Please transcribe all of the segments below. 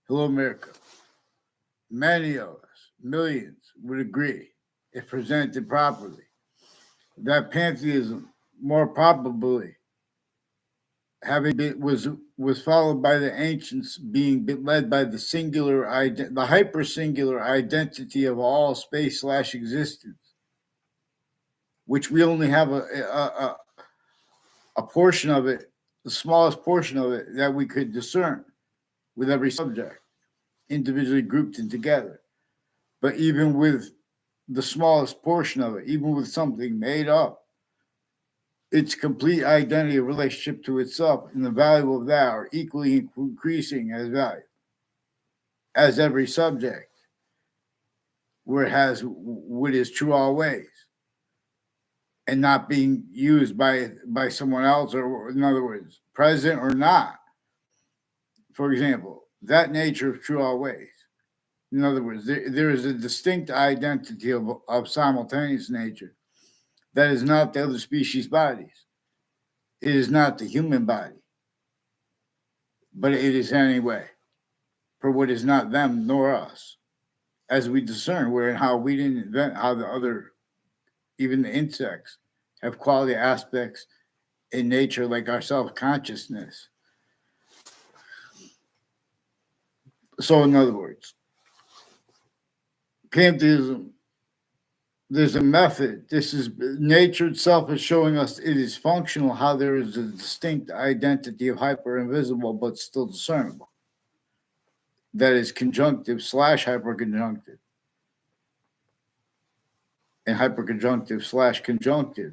Hello, America. Many of us, millions, would agree, if presented properly, that pantheism more probably having been was followed by the ancients being led by the the hyper singular identity of all space slash existence, which we only have a portion of it, the smallest portion of it that we could discern with every subject, individually grouped and together. But even with the smallest portion of it, even with something made up, its complete identity of relationship to itself and the value of that are equally increasing as value as every subject, where it has what is true always and not being used by someone else, or in other words, present or not. For example, that nature of true always. In other words, there is a distinct identity of simultaneous nature that is not the other species' bodies. It is not the human body, but it is anyway, for what is not them nor us, as we discern where and how we didn't invent how the other, even the insects, have quality aspects in nature like our self consciousness. So, in other words, pantheism, there's a method. This is nature itself is showing us it is functional, how there is a distinct identity of hyper invisible but still discernible. That is conjunctive slash hyperconjunctive, and hyperconjunctive slash conjunctive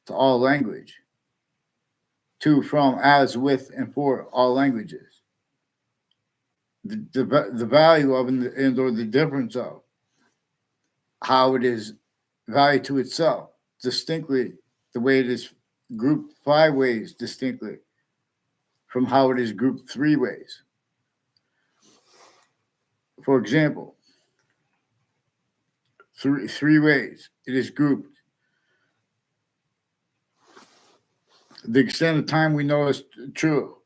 to all language, to, from, as, with, and for all languages. The value of and or the difference of how it is valued to itself distinctly, the way it is grouped 5 ways distinctly from how it is grouped 3 ways. For example, three ways it is grouped. The extent of time we know is true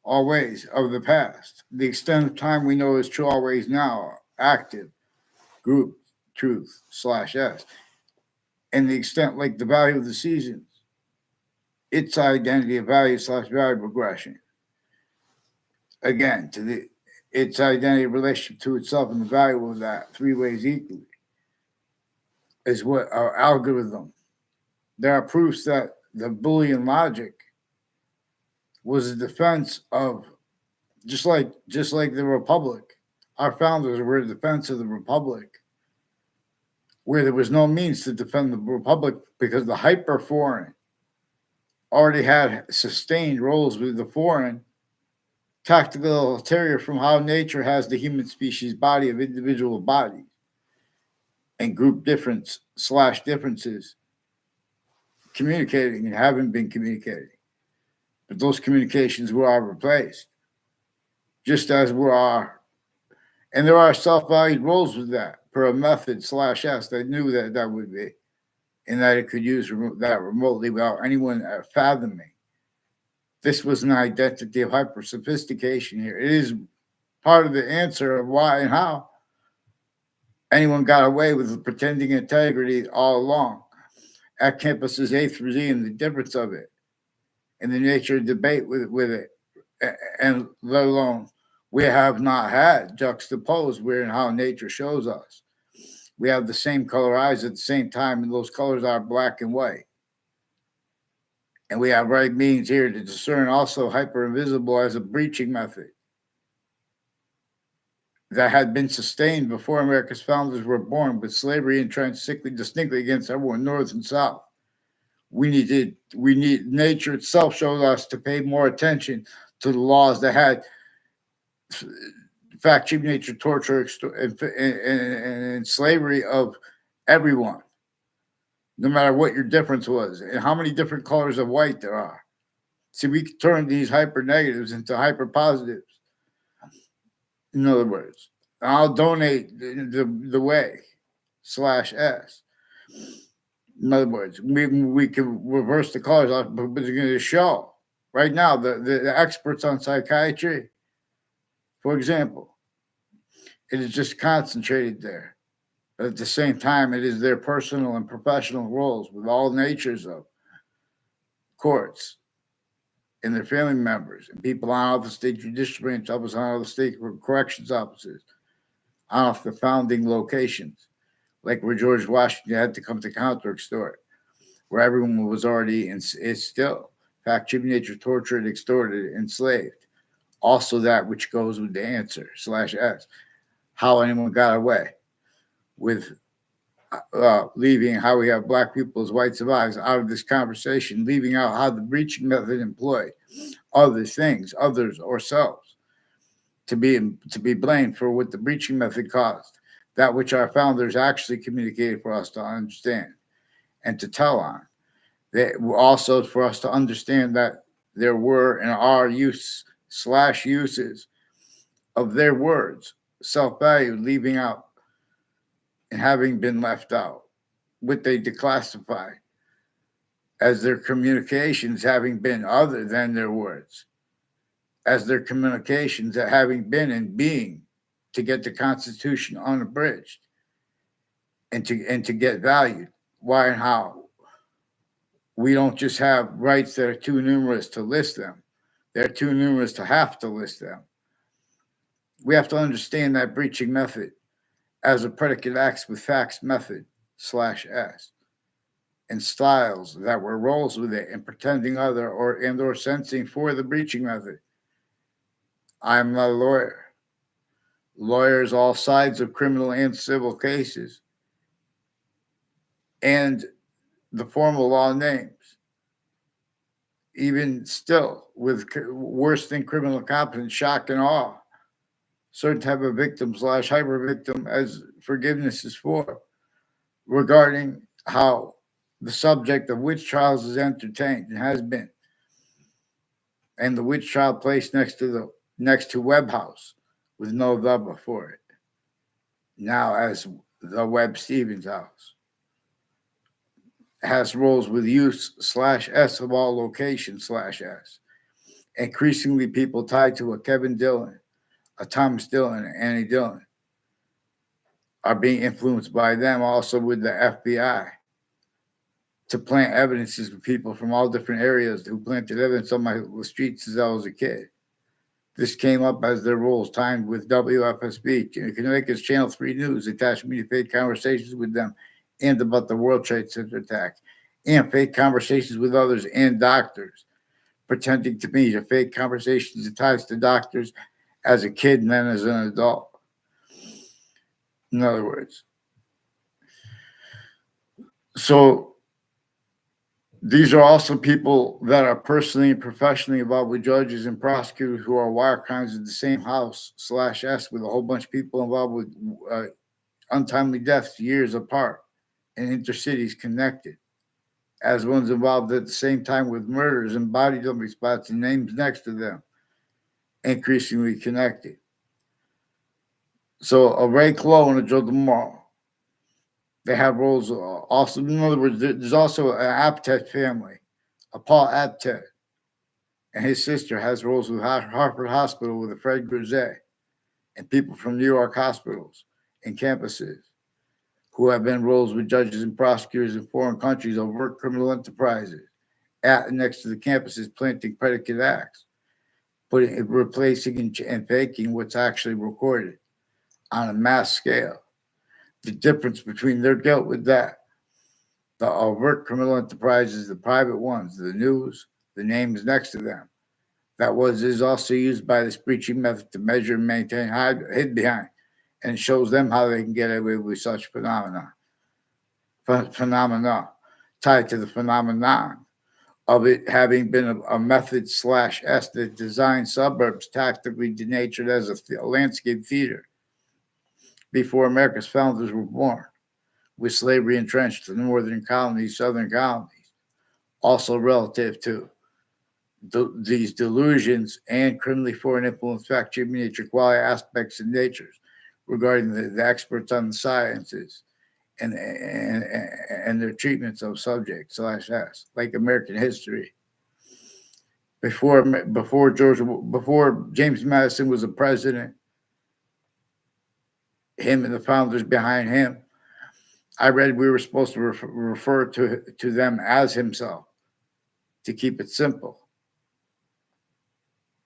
always of the past. The extent of time we know is true always now, active, group, truth, slash S. And the extent, like the value of the seasons, its identity of value slash value progression. Again, its identity relationship to itself and the value of that 3 ways equally is what our algorithm. There are proofs that the Boolean logic was a defense of just like the Republic. Our founders were a defense of the Republic, where there was no means to defend the Republic because the hyper foreign already had sustained roles with the foreign tactical ulterior from how nature has the human species body of individual bodies and group difference slash differences communicating and haven't been communicating. But those communications were replaced, just as we are. And there are self-valued roles with that per a method slash S that knew that would be, and that it could use that remotely without anyone fathoming. This was an identity of hyper sophistication here. It is part of the answer of why and how anyone got away with pretending integrity all along at campuses A through Z, and the difference of it and the nature of debate with it, and let alone we have not had juxtaposed where and how nature shows us. We have the same color eyes at the same time, and those colors are black and white. And we have right means here to discern also hyper invisible as a breaching method that had been sustained before America's founders were born, but slavery entrenched distinctly against everyone, North and South. We need nature itself shows us to pay more attention to the laws that had fact, cheap nature, torture, and slavery of everyone, no matter what your difference was, and how many different colors of white there are. See, we can turn these hyper negatives into hyper positives. In other words, I'll donate the way slash S. In other words, we can reverse the colors, but it's going to show right now the experts on psychiatry For example, it is just concentrated there. But at the same time, it is their personal and professional roles with all natures of courts and their family members and people on off the state judicial branch office, on all the state corrections offices, on off the founding locations, like where George Washington had to come to counter extort, where everyone was already is still. In fact, human nature tortured, extorted, enslaved. Also, that which goes with the answer /S, how anyone got away with leaving how we have black people as white survivors out of this conversation, leaving out how the breaching method employed other things, others, or selves to be blamed for what the breaching method caused, that which our founders actually communicated for us to understand and to tell on. They also for us to understand that there were and are uses of their words, self-value, leaving out and having been left out, what they declassify as their communications having been other than their words, as their communications having been and being to get the Constitution unabridged and to get valued. Why and how? We don't just have rights that are too numerous to list them. They're too numerous to have to list them. We have to understand that breaching method as a predicate acts with facts method /S and styles that were roles with it and pretending other or sensing for the breaching method. I'm not a lawyer. Lawyers, all sides of criminal and civil cases, and the formal law names, even still with worse than criminal competence, shock and awe, certain type of victim /hyper victim as forgiveness is for, regarding how the subject of witch trials is entertained and has been, and the witch trial placed next to Webb House with no the before it, now as the Webb Stevens House, has roles with use /S of all locations /S. Increasingly, people tied to a Kevin Dillon, a Thomas Dillon, and Annie Dillon are being influenced by them, also with the FBI, to plant evidences with people from all different areas who planted evidence on my streets as I was a kid. This came up as their roles timed with WFSB, Connecticut's Channel 3 News, attached me to fake conversations with them and about the World Trade Center attack, and fake conversations with others and doctors, pretending to me to fake conversations and ties to doctors as a kid and then as an adult. In other words, so these are also people that are personally and professionally involved with judges and prosecutors who are wire crimes in the same house /S with a whole bunch of people involved with untimely deaths years apart and intercities connected, as ones involved at the same time with murders and body dumping spots and names next to them, increasingly connected. So a Ray Clow and a Joe DeMauro, they have roles also. In other words, there's also an Apted family, a Paul Apted, and his sister has roles with Hartford Hospital with a Fred Grisey, and people from New York hospitals and campuses who have been roles with judges and prosecutors in foreign countries over criminal enterprises at and next to the campuses, planting predicate acts, replacing and faking what's actually recorded on a mass scale. The difference between their guilt with that, the overt criminal enterprises, the private ones, the news, the names next to them, is also used by this breaching method to measure and maintain hid behind, and shows them how they can get away with such phenomena tied to the phenomenon of it having been a method /S that designed suburbs tactically denatured as a landscape theater before America's founders were born, with slavery entrenched in the northern colonies, southern colonies, also relative to these delusions and criminally foreign influence factor nature quality aspects and natures regarding the experts on the sciences and their treatments of subjects /S, like American history. Before James Madison was a president, him and the founders behind him. I read we were supposed to refer to them as himself to keep it simple.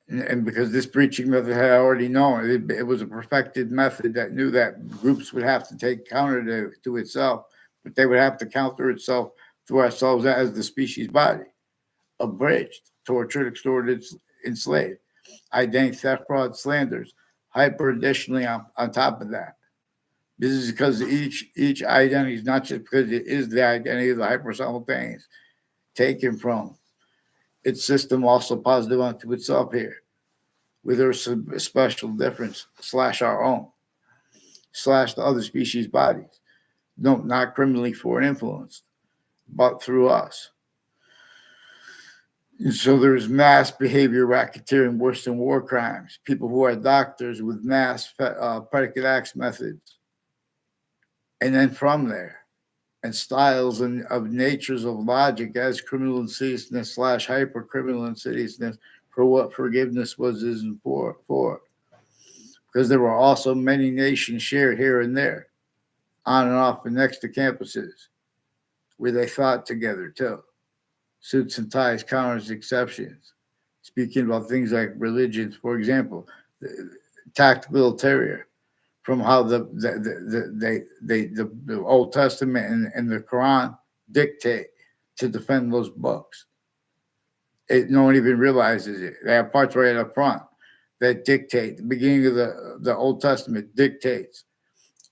And because this preaching method had already known, it was a perfected method that knew that groups would have to take counter to itself, but they would have to counter itself through ourselves as the species body. Abridged, tortured, extorted, enslaved, identity theft, fraud, slanders, hyper additionally on top of that. This is because each identity is not just because it is the identity of the hyper simultaneous, taken from its system, also positive unto itself here, with a special difference, / our own, / the other species bodies. No, not criminally foreign influenced, but through us. And so there's mass behavior racketeering worse than war crimes. People who are doctors with mass predicate acts methods. And then from there, and styles of natures of logic as criminal insidiousness / hyper criminal insidiousness for what forgiveness was isn't for. Because there were also many nations shared here and there, on and off and next to campuses, where they thought together too. Suits and ties, counters, exceptions. Speaking about things like religions, for example, the tactical ulterior, from how the Old Testament and the Quran dictate to defend those books. No one even realizes it. They have parts right up front that dictate. The beginning of the Old Testament dictates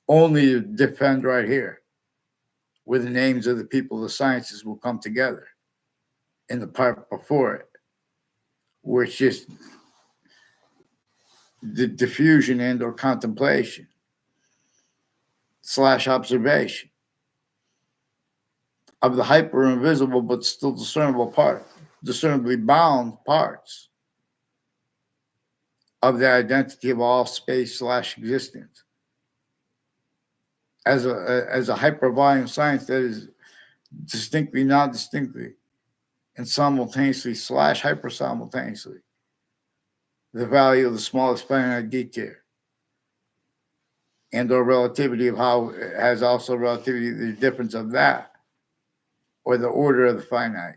only to defend right here, where the names of the people, the sciences will come together. In the part before it, where it's just the diffusion and or contemplation / observation of the hyper invisible but still discernible part, discernibly bound parts of the identity of all space / existence. As a hyper volume science that is distinctly, non-distinctly, and simultaneously / hyper simultaneously, the value of the smallest finite detail, and or relativity of how it has also relativity, the difference of that, or the order of the finite.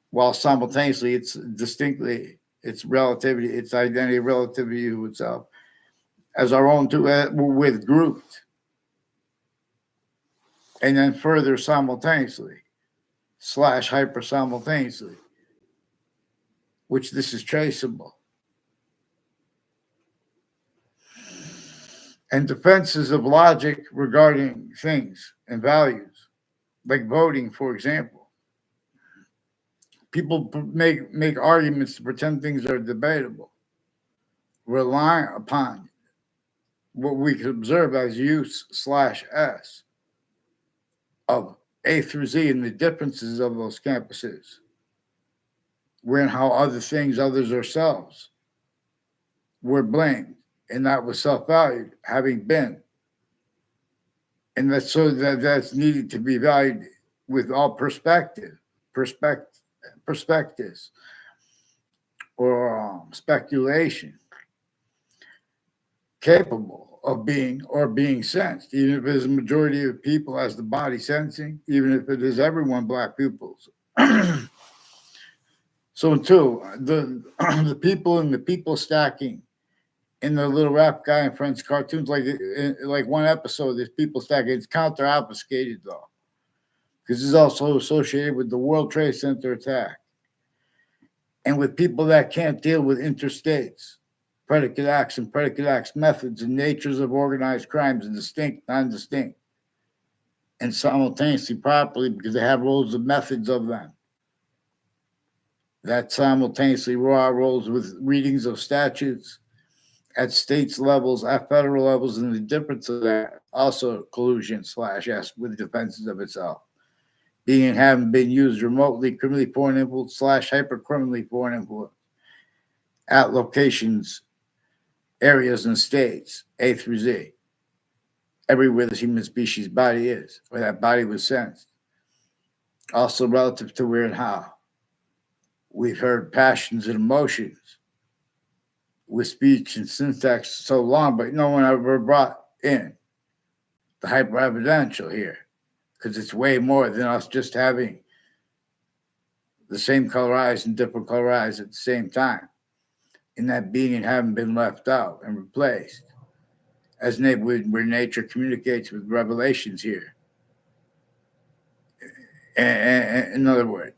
While simultaneously it's distinctly, its relativity, its identity, relativity to itself, as our own two with grouped, and then further simultaneously / hyper simultaneously, which this is traceable. And defenses of logic regarding things and values, like voting, for example. People make arguments to pretend things are debatable, relying upon what we could observe as use / S of A through Z and the differences of those campuses, wherein how other things, others, ourselves, were blamed, and that was self-valued, having been. And that's so that's needed to be valued with all perspectives, or speculation, capable of being or being sensed, even if it is a majority of people as the body sensing, even if it is everyone, black pupils. So too, the people and the people stacking in the Little Rap Guy and Friends cartoons, like one episode, there's people stacking. It's counter obfuscated though, because it's also associated with the World Trade Center attack, and with people that can't deal with interstates, predicate acts and predicate acts methods and natures of organized crimes, and distinct, non-distinct, and simultaneously properly, because they have roles of methods of them that simultaneously raw roles with readings of statutes at states levels, at federal levels, and the difference of that also collusion / yes with defenses of itself, being and having been used remotely, criminally foreign influence / hyper criminally foreign influence at locations, areas, and states A through Z, everywhere the human species body is, or that body was sensed. Also relative to where and how. We've heard passions and emotions with speech and syntax so long, but no one ever brought in the hyper evidential here, because it's way more than us just having the same color eyes and different color eyes at the same time, and that being and having been left out and replaced, as where nature communicates with revelations here. And in other words,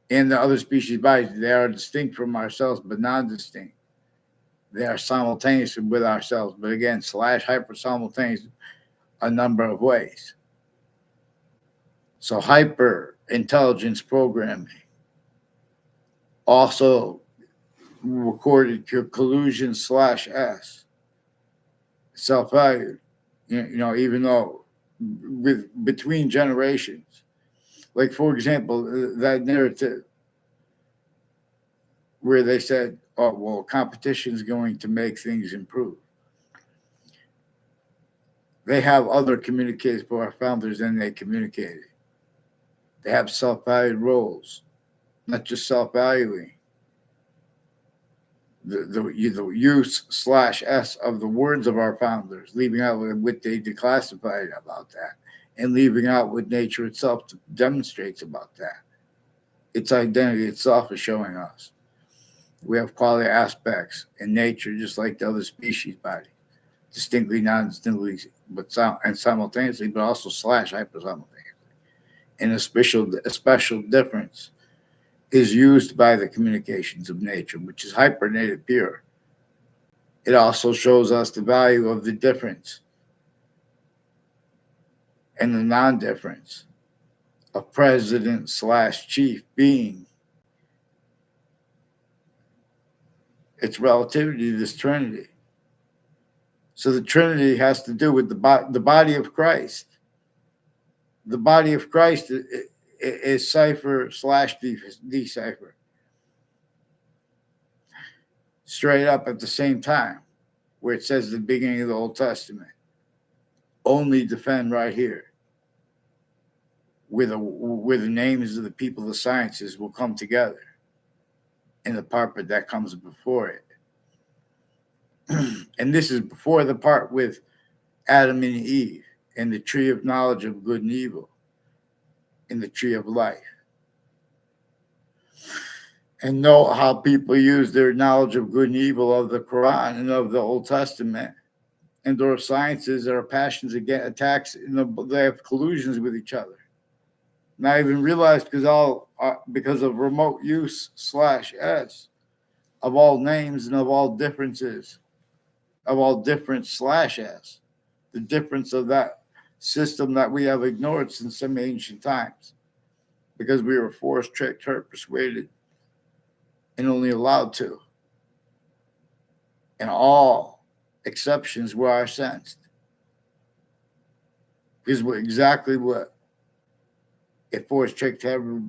in the other species bodies, they are distinct from ourselves, but non-distinct. They are simultaneous with ourselves, but again, / hyper simultaneous a number of ways. So hyper intelligence programming also recorded collusion / S self-valued, even though between generations. Like, for example, that narrative where they said, oh, well, competition is going to make things improve. They have other communicators for our founders than they communicated. They have self-valued roles, not just self-valuing. The use / S of the words of our founders, leaving out what they declassified about that, and leaving out what nature itself demonstrates about that. Its identity itself is showing us. We have quality aspects in nature, just like the other species body, distinctly, non-distinctly, and simultaneously, but also / hyper simultaneously. And a special difference is used by the communications of nature, which is hypernative pure. It also shows us the value of the difference and the non-difference of president / chief being. Its relativity to this Trinity. So the Trinity has to do with the body of Christ. The body of Christ is cipher / decipher. Straight up at the same time, where it says at the beginning of the Old Testament, only defend right here, where the names of the people of the sciences will come together in the part that comes before it. And this is before the part with Adam and Eve and the tree of knowledge of good and evil and the tree of life. And know how people use their knowledge of good and evil of the Quran and of the Old Testament and their sciences, their passions against attacks, they have collusions with each other. Not even realized because of remote use / S of all names and of all differences, of all different / S, the difference of that system that we have ignored since some ancient times, because we were forced, tricked, hurt, persuaded, and only allowed to. And all exceptions were sensed. Because exactly what it forced, tricked,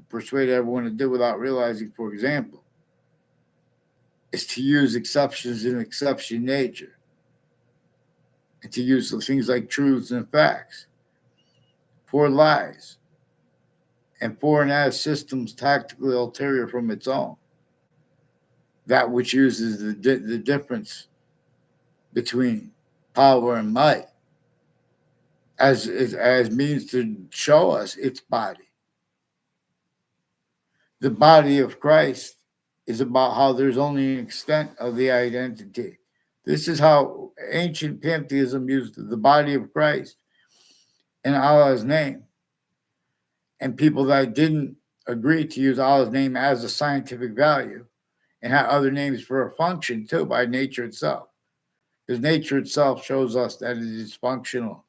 persuaded everyone to do without realizing, for example, is to use exceptions in exception nature. And to use things like truths and facts for lies and for and as systems tactically ulterior from its own. That which uses the difference between power and might as means to show us its body. The body of Christ is about how there's only an extent of the identity. This is how ancient pantheism used the body of Christ in Allah's name. And people that didn't agree to use Allah's name as a scientific value and had other names for a function too by nature itself. Because nature itself shows us that it is functional.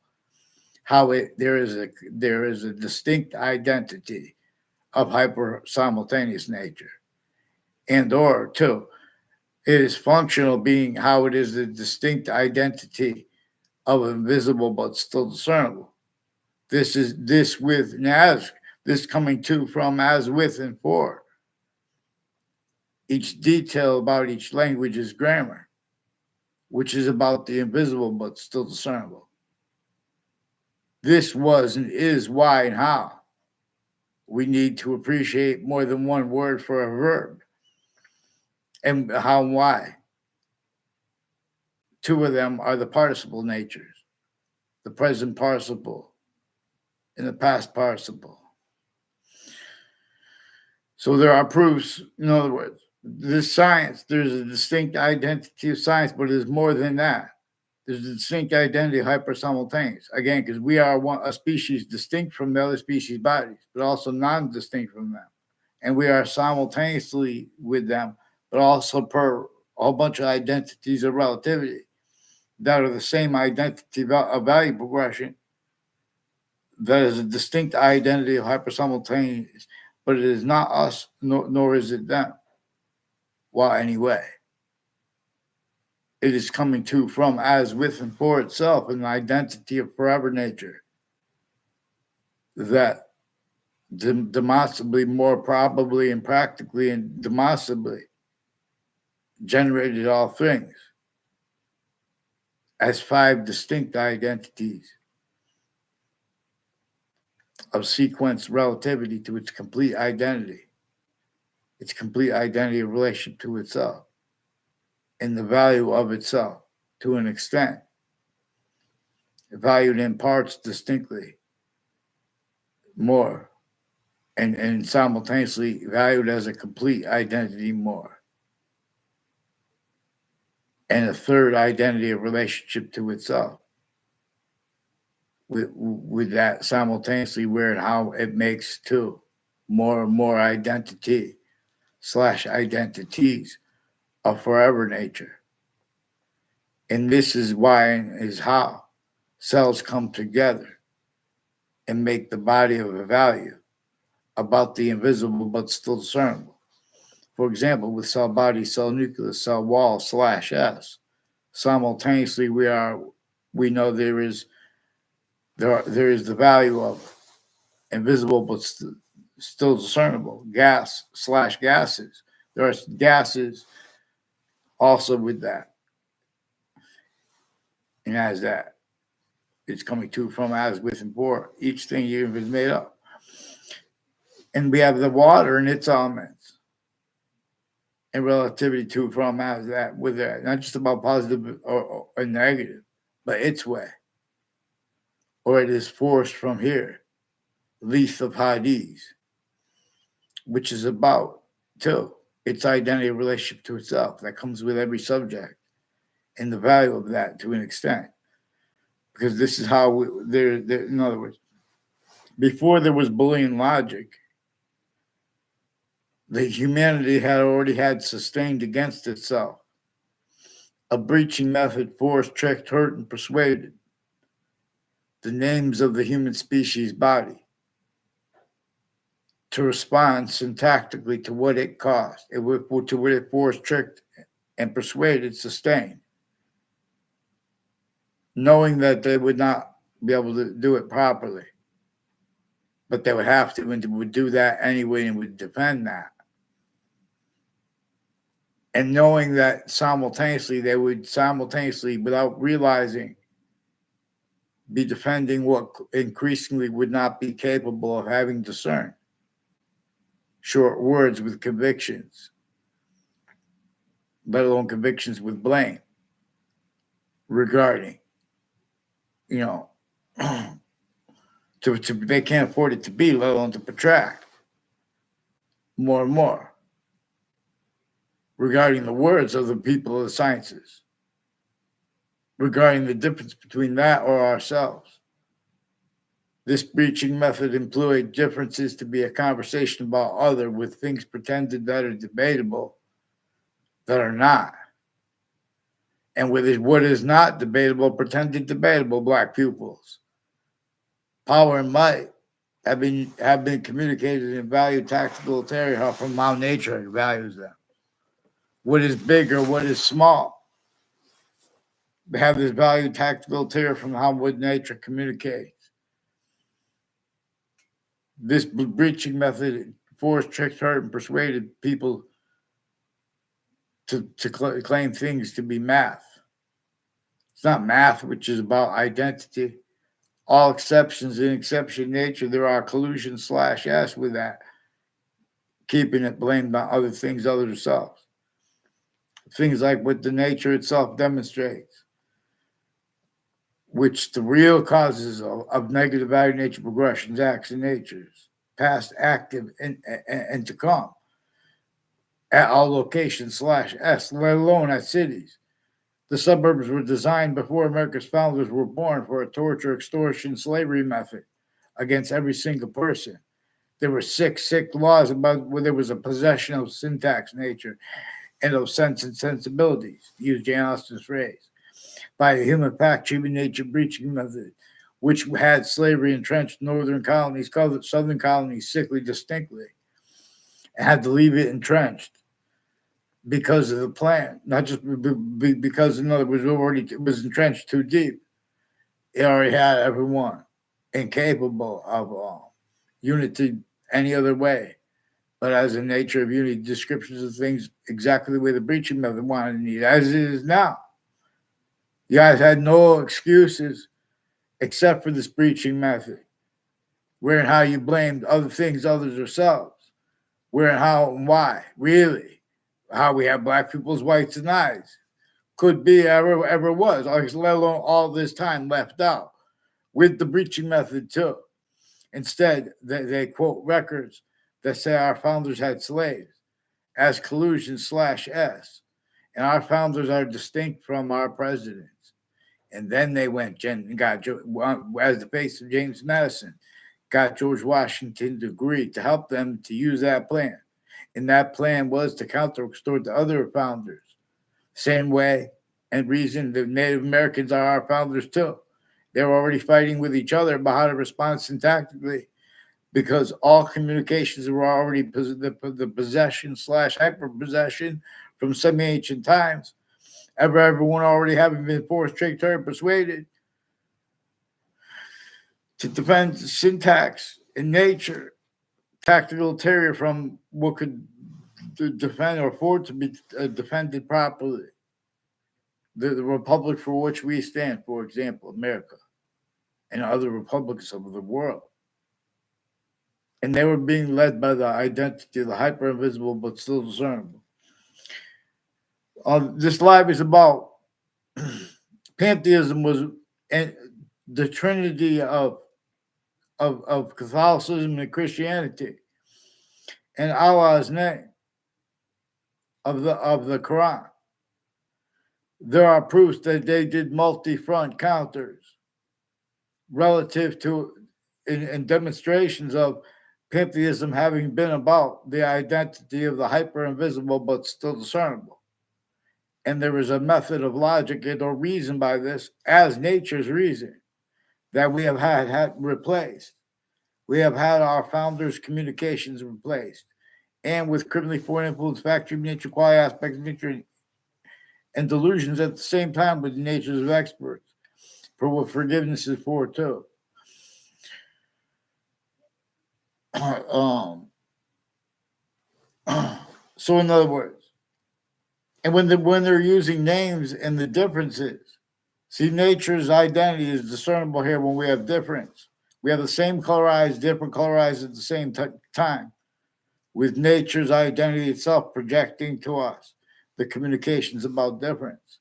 How there is a distinct identity of hyper simultaneous nature. And or two, it is functional being how it is a distinct identity of invisible but still discernible. This is this with and as, this coming to, from, as, with, and for. Each detail about each language is grammar, which is about the invisible but still discernible. This was and is why and how we need to appreciate more than one word for a verb, and how and why. two of them are the participle natures, the present participle and the past participle. So there are proofs, in other words, this science, there's a distinct identity of science, but it is more than that. There's a distinct identity of hyper-simultaneous. Again, because we are a species distinct from the other species' bodies, but also non-distinct from them. And we are simultaneously with them, but also per a whole bunch of identities of relativity that are the same identity of value progression. That is a distinct identity of hyper-simultaneous, but it is not us, nor is it them. Well, anyway, it is coming to, from, as, with, and for itself, an identity of forever nature that demonstrably, more probably, and practically, and demonstrably generated all things as 5 distinct identities of sequence relativity to its complete identity of relationship to itself, and the value of itself to an extent, valued in parts distinctly more, and simultaneously valued as a complete identity more, and a third identity of relationship to itself, with that simultaneously where and how it makes two more and more identity / identities of forever nature. And this is why and is how cells come together and make the body of a value about the invisible but still discernible. For example, with cell body, cell nucleus, cell wall / S, simultaneously we know there is the value of invisible but still discernible gas / gases. There are gases also with that. And as that, it's coming to, from, as, with, and for. Each thing is made up. And we have the water and its elements and relativity to, from, as, that, with that. Not just about positive or negative, but its way. Or it is forced from here, least of Hades, which is about, too, its identity of relationship to itself. That comes with every subject. And the value of that to an extent. Because this is how, in other words, before there was Boolean logic, the humanity had already had sustained against itself a breaching method, forced, tricked, hurt, and persuaded the names of the human species body to respond syntactically to what it caused, to what it forced, tricked, and persuaded, sustained, knowing that they would not be able to do it properly, but they would have to, and they would do that anyway and would defend that. And knowing that simultaneously, they would without realizing, be defending what increasingly would not be capable of having discerned. Short words with convictions, let alone convictions with blame regarding, they can't afford it to be, let alone to protract more and more regarding the words of the people of the sciences, regarding the difference between that or ourselves. This breaching method employed differences to be a conversation about other with things pretended that are debatable that are not. And with what is not debatable, pretended debatable, black pupils. Power and might have been communicated in value tactical terror from how nature values them. What is big or what is small. They have this value tactical terror from how what nature communicates. This breaching method forced, tricked, hurt, and persuaded people to claim things to be math. It's not math, which is about identity. All exceptions in exception nature, there are collusion / S with that, keeping it blamed on other things other than self. Things like what the nature itself demonstrates. which the real causes of negative value nature progressions, acts, and natures, past, active, and to come, at all locations /S, let alone at cities. The suburbs were designed before America's founders were born for a torture, extortion, slavery method against every single person. There were six laws about where there was a possession of syntax, nature, and of sense and sensibilities, to use Jane Austen's phrase, by a human fact, human nature breaching method, which had slavery entrenched northern colonies, called southern colonies sickly distinctly, and had to leave it entrenched because of the plan, not just because, in other words, it was entrenched too deep. It already had everyone incapable of unity any other way, but as a nature of unity, descriptions of things exactly the way the breaching method wanted to need, as it is now. You guys had no excuses except for this breaching method, where and how you blamed other things, others, yourselves, where and how and why, really. How we have black people's whites and eyes could be ever was, let alone all this time left out with the breaching method too. Instead, they quote records that say our founders had slaves as collusion /S, and our founders are distinct from our presidents. And then they went and got, as the face of James Madison, got George Washington to agree to help them to use that plan. And that plan was to counter-extort the other founders. Same way and reason the Native Americans are our founders too. They were already fighting with each other about how to respond syntactically because all communications were already the possession /hyper-possession from semi-ancient times. Everyone already having been forced, tricked, or persuaded to defend syntax and nature, tactical terror from what could defend or afford to be defended properly. The republic for which we stand, for example, America, and other republics of the world. And they were being led by the identity, the hyper invisible but still discernible. This live is about pantheism was the trinity of Catholicism and Christianity, and Allah's name of the Quran. There are proofs that they did multi-front counters relative to in demonstrations of pantheism having been about the identity of the hyper-invisible but still discernible. And there is a method of logic and or reason by this as nature's reason that we have had replaced. We have had our founders' communications replaced. And with criminally foreign influence, factory nature, quality aspects of nature, and delusions at the same time with the natures of experts for what forgiveness is for too. So in other words, and when they're using names and the differences, see, nature's identity is discernible here when we have difference. We have the same color eyes, different color eyes at the same time, with nature's identity itself projecting to us the communications about difference.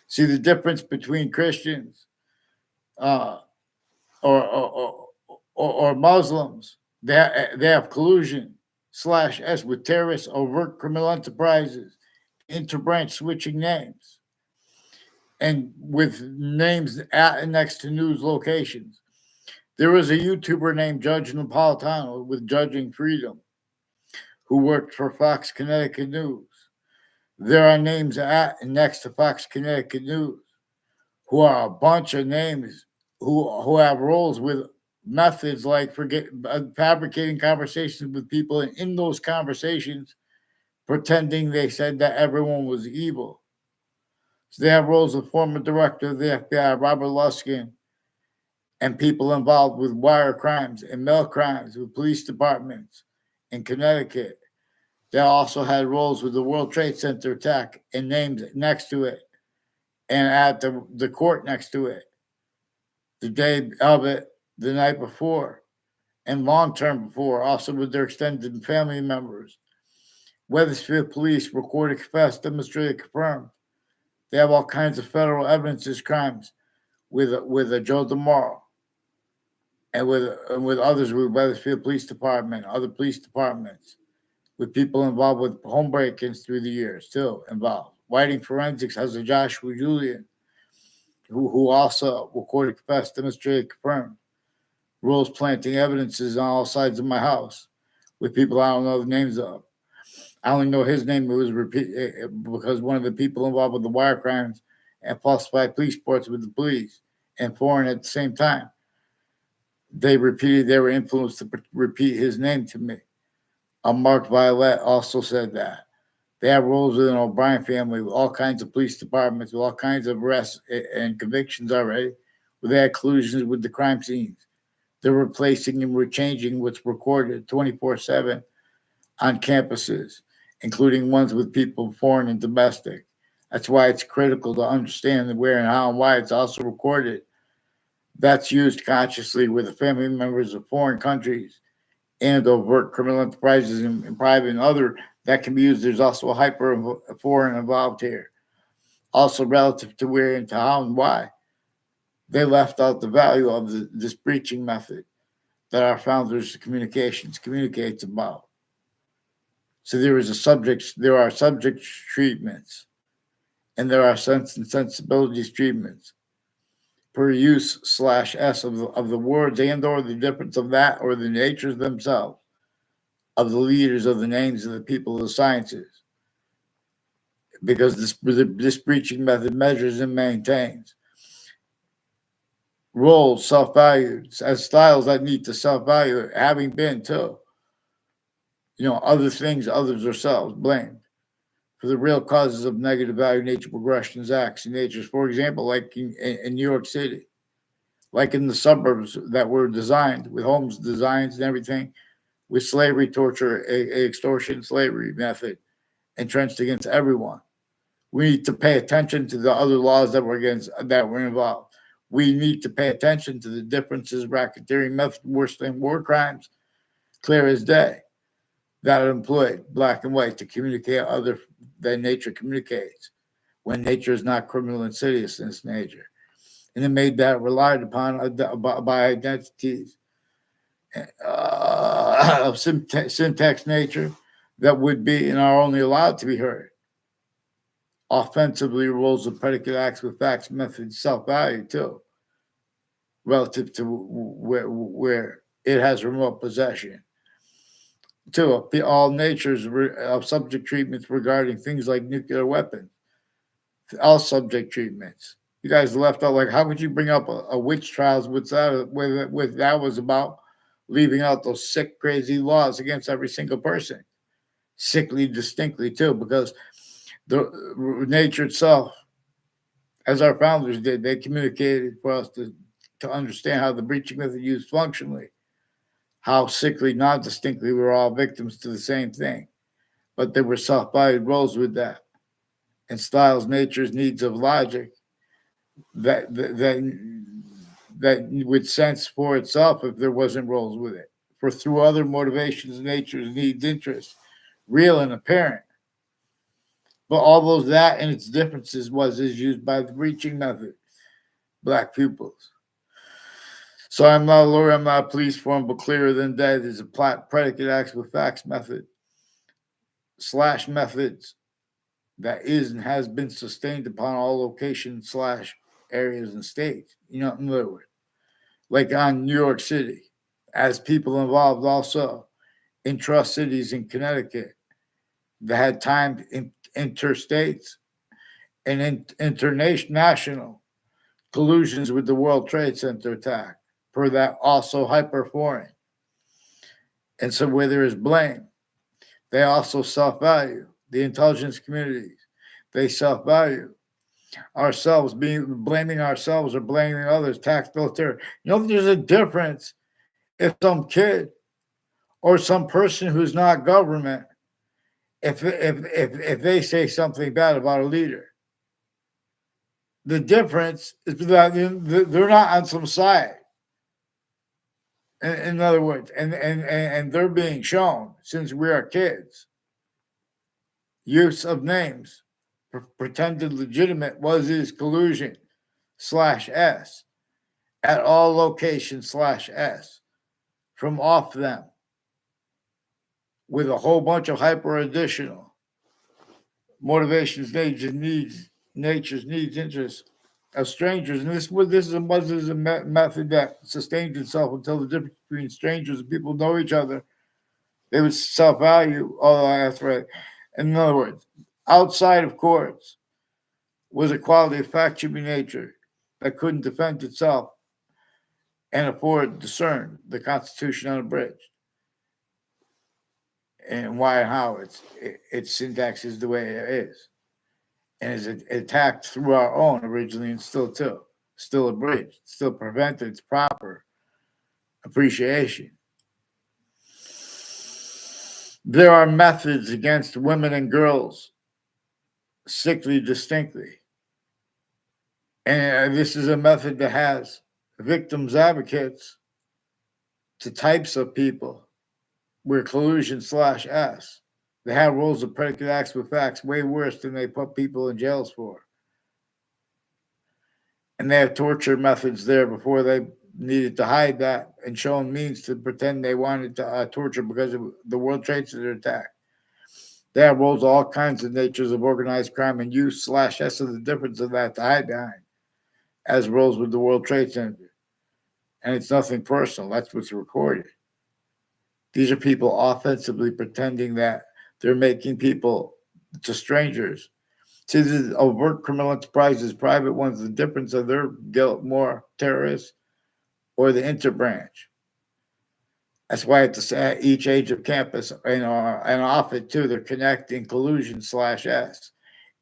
See the difference between Christians or Muslims. They have collusion /S with terrorists, overt criminal enterprises, interbranch switching names, and with names at and next to news locations. There was a YouTuber named Judge Napolitano with Judging Freedom who worked for Fox Connecticut News. There are names at and next to Fox Connecticut News who are a bunch of names who have roles with methods like fabricating conversations with people, and in those conversations pretending they said that everyone was evil. So they have roles of former director of the FBI, Robert Luskin, and people involved with wire crimes and mail crimes with police departments in Connecticut. They also had roles with the World Trade Center attack and names next to it and at the court next to it, the day of it, the night before, and long-term before, also with their extended family members. Wethersfield police recorded, confessed, demonstrated, confirmed. They have all kinds of federal evidence as crimes with a Joe DeMauro, and with others, with Weathersfield Police Department, other police departments, with people involved with home break-ins through the years, still involved. Whiting Forensics has a Joshua Julian, who also recorded, confessed, demonstrated, confirmed. Rules planting evidences on all sides of my house with people I don't know the names of. I only know his name. It was because one of the people involved with the wire crimes and falsified police reports with the police and foreign at the same time. They were influenced to repeat his name to me. Mark Violet also said that. They have roles within the O'Brien family with all kinds of police departments, with all kinds of arrests and convictions already, where they had collusions with the crime scenes. They're replacing and we're changing what's recorded 24/7 on campuses, including ones with people foreign and domestic. That's why it's critical to understand the where and how and why it's also recorded. That's used consciously with the family members of foreign countries and overt criminal enterprises in private and other that can be used. There's also a hyper foreign involved here. Also relative to where and to how and why. They left out the value of this breaching method that our founders' communications communicates about. So there are subject treatments, and there are sense and sensibilities treatments per use /s of the words and or the difference of that or the natures themselves of the leaders of the names of the people of the sciences. Because this breaching method measures and maintains roles self-valued as styles that need to self-value, having been too, other things, others ourselves blamed for the real causes of negative value, nature, progressions, acts, and natures. For example, like in New York City, like in the suburbs that were designed with homes designs and everything, with slavery, torture, extortion, slavery method entrenched against everyone. We need to pay attention to the other laws that were involved. We need to pay attention to the differences, racketeering method, worse than war crimes, clear as day, that are employed, black and white, to communicate other than nature communicates, when nature is not criminal insidious in its nature. And it made that relied upon by identities of syntax nature that would be and are only allowed to be heard. Offensively, roles of predicate acts with facts, methods, self-value too, relative to where it has remote possession. Two, all natures of subject treatments regarding things like nuclear weapons. All subject treatments. You guys left out, like, how could you bring up a witch trials with that was about leaving out those sick, crazy laws against every single person? Sickly distinctly too, because the nature itself, as our founders did, they communicated for us to understand how the breaching method used functionally, how sickly, not distinctly, we're all victims to the same thing. But there were self-valued roles with that, and styles, nature's needs of logic that would sense for itself if there wasn't roles with it. For through other motivations, nature's needs, interests, real and apparent. But all those that and its differences is used by the breaching method, black pupils. So I'm not a lawyer, I'm not a police form, but clearer than day, there's a predicate acts with facts method / methods that is and has been sustained upon all locations / areas and states. In other words, like on New York City, as people involved also in trust cities in Connecticut that had timed interstates and international collusions with the World Trade Center attack, per that also hyper foreign. And so where there is blame, they also self-value. The intelligence communities, they self-value. Ourselves, blaming ourselves or blaming others, tax filter. There's a difference if some kid or some person who's not government, if they say something bad about a leader. The difference is that they're not on some side. In other words, and they're being shown, since we are kids, use of names, pretended legitimate, is collusion, slash S at all locations slash S from off them with a whole bunch of hyper additional motivations, nature's needs, interests of strangers. And this is a method that sustains itself until the difference between strangers and people know each other. They would self value. Oh, that's right. In other words, outside of courts was a quality of fact human nature that couldn't defend itself and afford to discern the Constitution unabridged and why and how its syntax is the way it is, and is attacked through our own originally and still abridged, still prevented its proper appreciation. There are methods against women and girls, sickly distinctly. And this is a method that has victims advocates to types of people where collusion slash S. They have rules of predicate acts with facts way worse than they put people in jails for. And they have torture methods there before they needed to hide that and show them means to pretend they wanted to torture because of the World Trade Center attack. They have rules of all kinds of natures of organized crime and use slash S of the difference of that to hide behind, as rules with the World Trade Center. And it's nothing personal. That's what's recorded. These are people offensively pretending that they're making people to strangers. See, the overt criminal enterprises, private ones, the difference of their guilt more terrorists or the interbranch. That's why at each age of campus and off it too, they're connecting collusion slash S,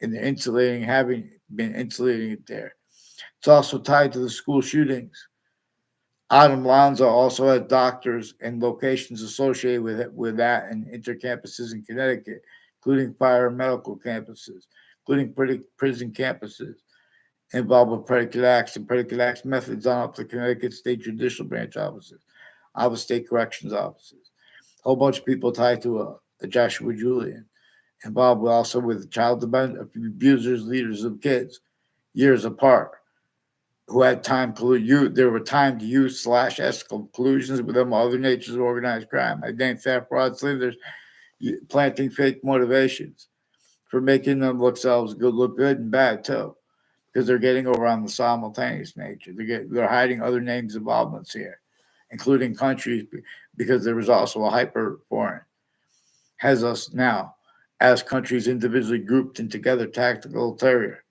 and they're insulating, having been insulating it there. It's also tied to the school shootings. Adam Lanza also has doctors and locations associated with that and intercampuses in Connecticut, including fire and medical campuses, including prison campuses involved with predicate acts and predicate acts methods on up the Connecticut State Judicial Branch offices, Iowa State Corrections offices. A whole bunch of people tied to Joshua Julian, involved also with child abusers, leaders of kids, years apart, who had time to there were time to use slash S collusions with them, other natures of organized crime, identity theft, fraud, slithers, planting fake motivations for making them look good and bad too, because they're getting over on the simultaneous nature. They're hiding other names involvements here, including countries, because there was also a hyper foreign has us now as countries individually grouped and together tactical ulterior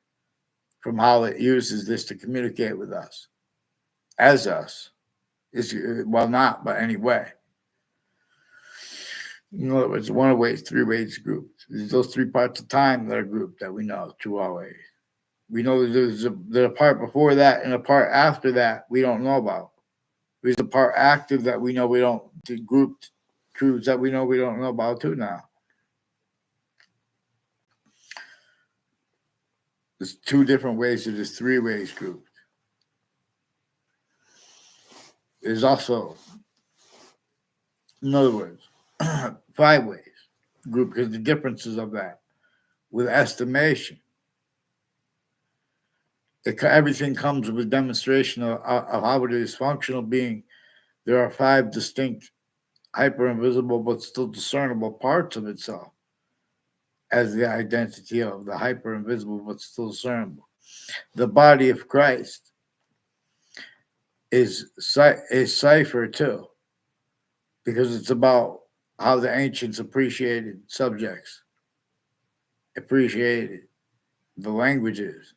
from how it uses this to communicate with us, as us. Well, not, but anyway. In other words, one way, three ways grouped. There's those three parts of time that are grouped that we know, two ways. We know there's a part before that and a part after that we don't know about. There's a part active that we know we don't, the grouped truths that we know about too now. There's two different ways, there's three ways grouped. There's also, in other words, 5 ways grouped, because the differences of that with estimation. Everything comes with a demonstration of how it is functional being. There are 5 distinct, hyper invisible, but still discernible parts of itself as the identity of the hyper invisible, but still discernible. The body of Christ is cipher too, because it's about how the ancients appreciated subjects, appreciated the languages,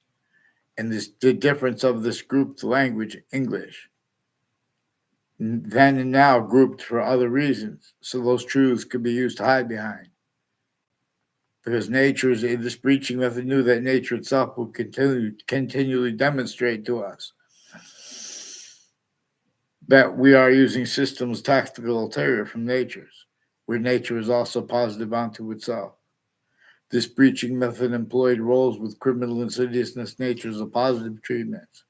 and the difference of this grouped language, English, then and now grouped for other reasons, so those truths could be used to hide behind. Because nature is this breaching method knew that nature itself will continually demonstrate to us that we are using systems tactical ulterior from nature's, where nature is also positive unto itself. This breaching method employed roles with criminal insidiousness natures of positive treatments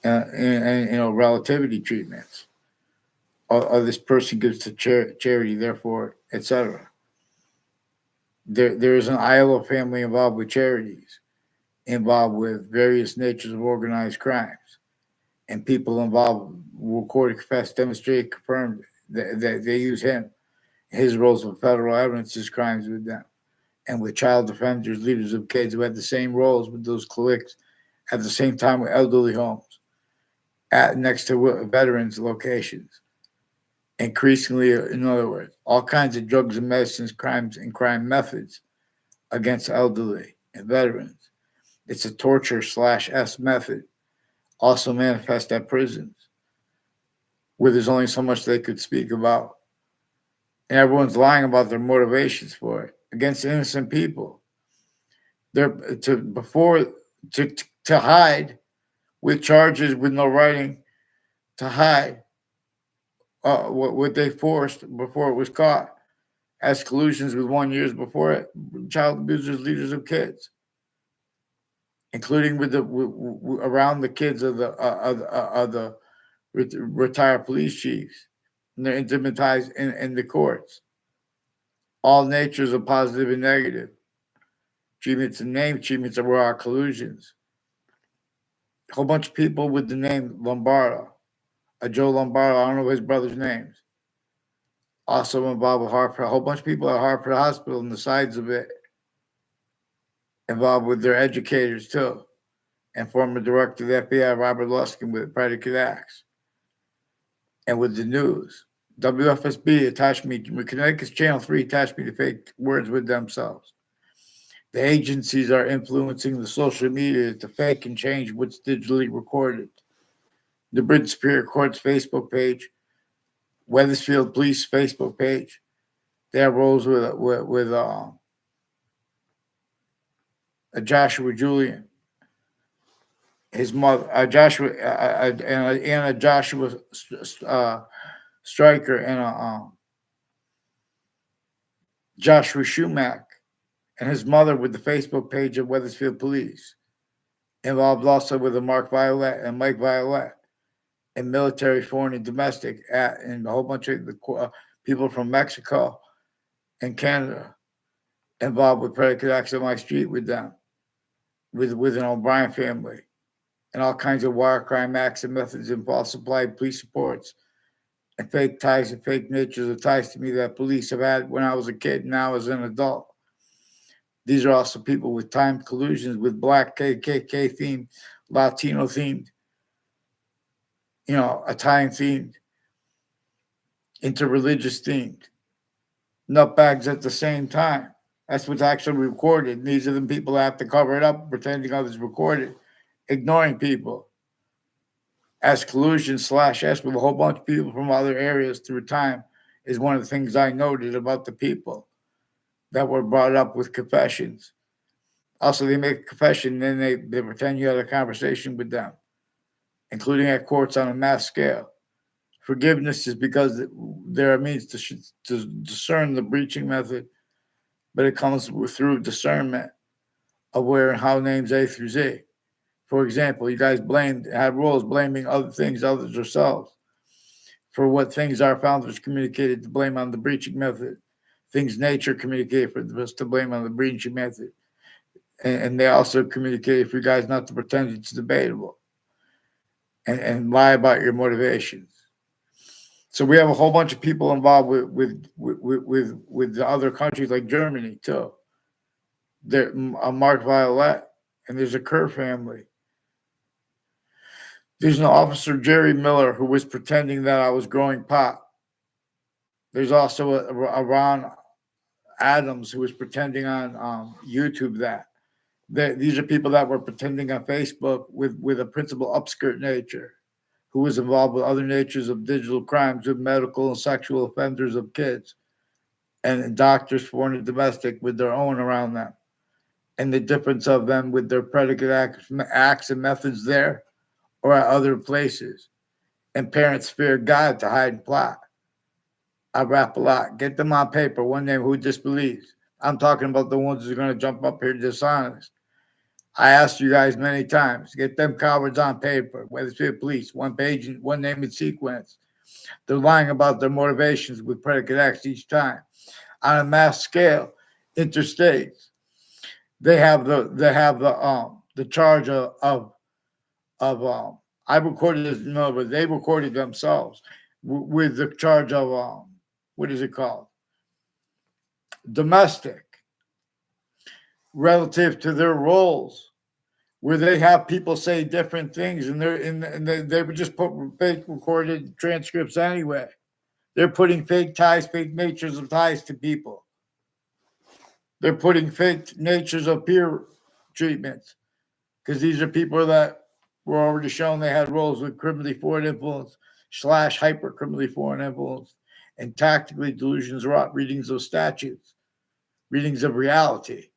and relativity treatments. Or this person gives to charity, therefore, etc. There is an ILO family involved with charities involved with various natures of organized crimes. And people involved recorded, confessed, demonstrated, confirmed that they use him, his roles of federal evidence, his crimes with them. And with child defenders, leaders of kids who had the same roles with those cliques at the same time with elderly homes, next to veterans' locations. Increasingly, in other words, all kinds of drugs and medicines, crimes, and crime methods against elderly and veterans. It's a torture / S method, also manifest at prisons, where there's only so much they could speak about. And everyone's lying about their motivations for it against innocent people. They're to hide with charges with no writing, to hide what they forced before it was caught, as collusions with 1 years before it, child abusers, leaders of kids, including with around the kids of the retired police chiefs, and they're intimate ties in the courts. All natures of positive and negative. Achievements and name achievements are our collusions. A whole bunch of people with the name Lombardo, Joe Lombardo, I don't know his brother's names. Also involved with Hartford, a whole bunch of people at Hartford Hospital and the sides of it, involved with their educators too, and former director of the FBI, Robert Luskin, with predicate acts. And with the news, WFSB attached me, Connecticut's Channel 3 attached me to fake words with themselves. The agencies are influencing the social media to fake and change what's digitally recorded. The Abridged Superior Court's Facebook page, Wethersfield Police Facebook page, they have roles with Joshua Julian, his mother, and a Joshua Stryker, and Joshua Schumack, and his mother with the Facebook page of Wethersfield Police, involved also with the Mark Violet and Mike Violet, and military, foreign, and domestic, and a whole bunch of the people from Mexico and Canada involved with predicate acts on my street with them, with an O'Brien family, and all kinds of wire crime acts and methods and falsified police reports and fake ties and fake natures of ties to me that police have had when I was a kid and now as an adult. These are also people with timed collusions with Black KKK themed, Latino themed, Italian themed, interreligious themed, nutbags at the same time. That's what's actually recorded. And these are the people that have to cover it up, pretending others recorded, ignoring people. As collusion / S with a whole bunch of people from other areas through time is one of the things I noted about the people that were brought up with confessions. Also, they make a confession, and then they pretend you had a conversation with them, including at courts on a mass scale. Forgiveness is because there are means to discern the breaching method, but it comes through discernment of where and how names A through Z. For example, you guys had roles blaming other things, others yourselves, for what things our founders communicated to blame on the breaching method, things nature communicated for us to blame on the breaching method. And they also communicated for you guys not to pretend it's debatable and lie about your motivations. So we have a whole bunch of people involved with the other countries like Germany too. There, Mark Violet, and there's a Kerr family. There's an officer, Jerry Miller, who was pretending that I was growing pot. There's also a Ron Adams who was pretending on YouTube that. These are people that were pretending on Facebook with a principal upskirt nature, who was involved with other natures of digital crimes with medical and sexual offenders of kids, and doctors, foreign and domestic, with their own around them. And the difference of them with their predicate acts and methods there or at other places. And parents fear God to hide and plot. I rap a lot. Get them on paper. One name who disbelieves. I'm talking about the ones who are going to jump up here dishonest. I asked you guys many times, get them cowards on paper, whether it's the police, one page, one name in sequence. They're lying about their motivations with predicate acts each time. On a mass scale, interstates. They have the the charge of I recorded this, no, but they recorded themselves with the charge of what is it called? Domestic, relative to their roles, where they have people say different things, and they would just put fake recorded transcripts anyway. They're putting fake ties, fake natures of ties to people. They're putting fake natures of peer treatments, because these are people that were already shown they had roles with criminally foreign influence / hyper criminally foreign influence and tactically delusions wrought readings of statutes, readings of reality.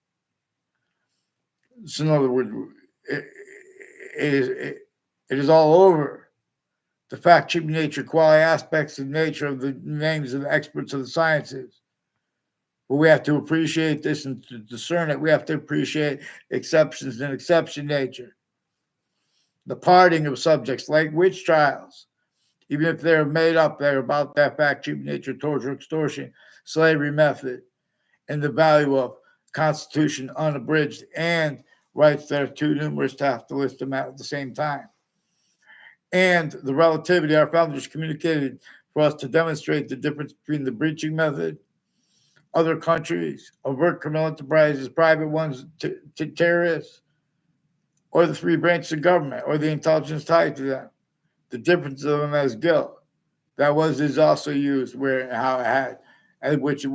So in other words, it is all over. The fact, cheap nature, quality aspects of nature of the names of the experts of the sciences. But we have to appreciate this, and to discern it, we have to appreciate exceptions and exception nature. The parting of subjects like witch trials, even if they're made up, they're about that fact, cheap nature, torture, extortion, slavery method, and the value of Constitution unabridged and rights that are too numerous to have to list them at the same time. And the relativity our founders communicated for us to demonstrate the difference between the breaching method, other countries, overt criminal enterprises, private ones to terrorists, or the three branches of government, or the intelligence tied to them. The difference of them as guilt. That is also used where and how it had, and which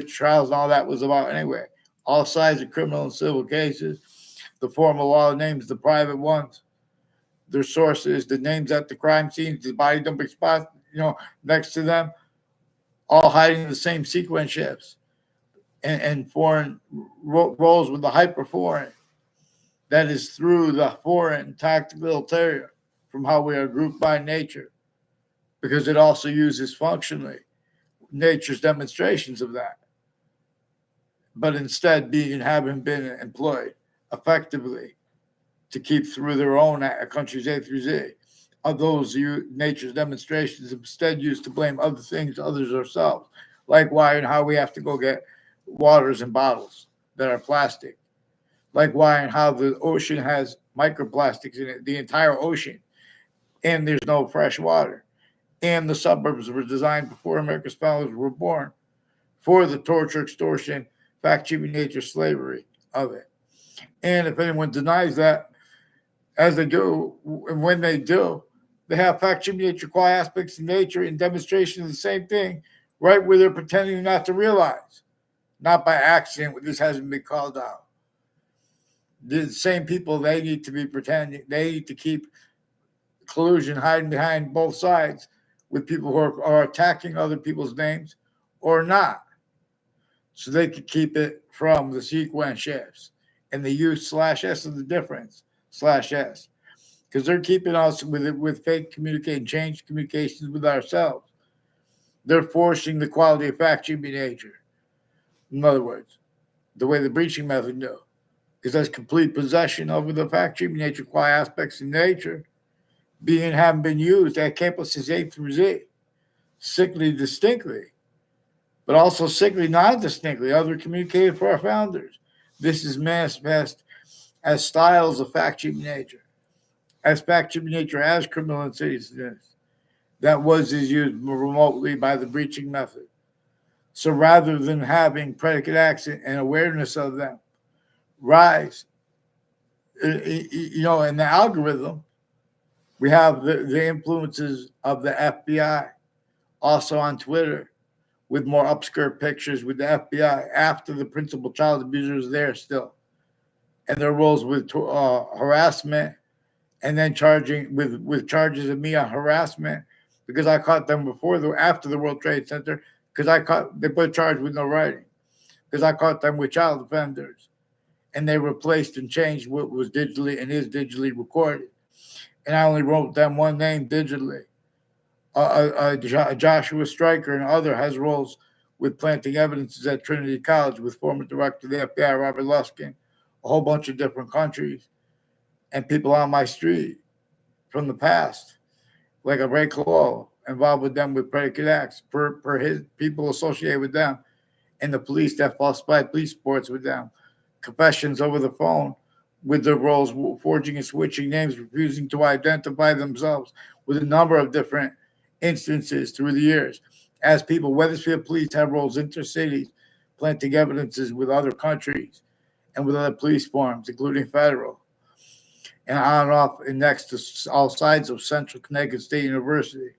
trials and all that was about anyway. All sides of criminal and civil cases. The formal law names the private ones, their sources, the names at the crime scenes, the body dumping spots, next to them, all hiding the same sequence shifts and foreign roles with the hyper foreign. That is through the foreign tactical ulterior from how we are grouped by nature, because it also uses functionally nature's demonstrations of that, but instead having been employed effectively to keep through their own countries A through Z. Of those nature's demonstrations instead used to blame other things, others ourselves, like why and how we have to go get waters in bottles that are plastic, like why and how the ocean has microplastics in it, the entire ocean, and there's no fresh water. And the suburbs were designed before America's founders were born for the torture, extortion, fact-cheating nature, slavery of it. And if anyone denies that, as they do, and when they do, they have fact-cheating nature, quality aspects of nature, and demonstration of the same thing, right where they're pretending not to realize, not by accident. This hasn't been called out. The same people, they need to be pretending. They need to keep collusion, hiding behind both sides with people who are attacking other people's names or not, so they could keep it from the sequence shifts and the use /s of the difference /s, because they're keeping us with fake communication, change communications with ourselves. They're forcing the quality of fact-cheating nature. In other words, the way the breaching method knew is as complete possession over the fact-cheating nature, quality aspects of nature, haven't been used at campuses A through Z, sickly distinctly, but also sickly non-distinctly. Other communicated for our founders. This is manifest as styles of fact-cheating nature, as fact-cheating nature, as criminal insidiousness that is used remotely by the breaching method. So rather than having predicate acts and awareness of them rise, in the algorithm, we have the influences of the FBI, also on Twitter, with more upskirt pictures with the FBI after the principal child abuser is there still, and their roles with harassment, and then charging with charges of me on harassment because I caught them after the World Trade Center, because they put a charge with no writing, because I caught them with child offenders, and they replaced and changed what was digitally and is digitally recorded. And I only wrote them one name digitally. Joshua Stryker and other has roles with planting evidences at Trinity College with former director of the FBI, Robert Luskin, a whole bunch of different countries, and people on my street from the past, like a Ray Colo, involved with them with predicate acts per his people associated with them, and the police that falsified police reports with them, confessions over the phone with their roles, forging and switching names, refusing to identify themselves with a number of different instances through the years. As people, Wethersfield police have roles intercities, planting evidences with other countries and with other police forms, including federal, and on and off and next to all sides of Central Connecticut State University.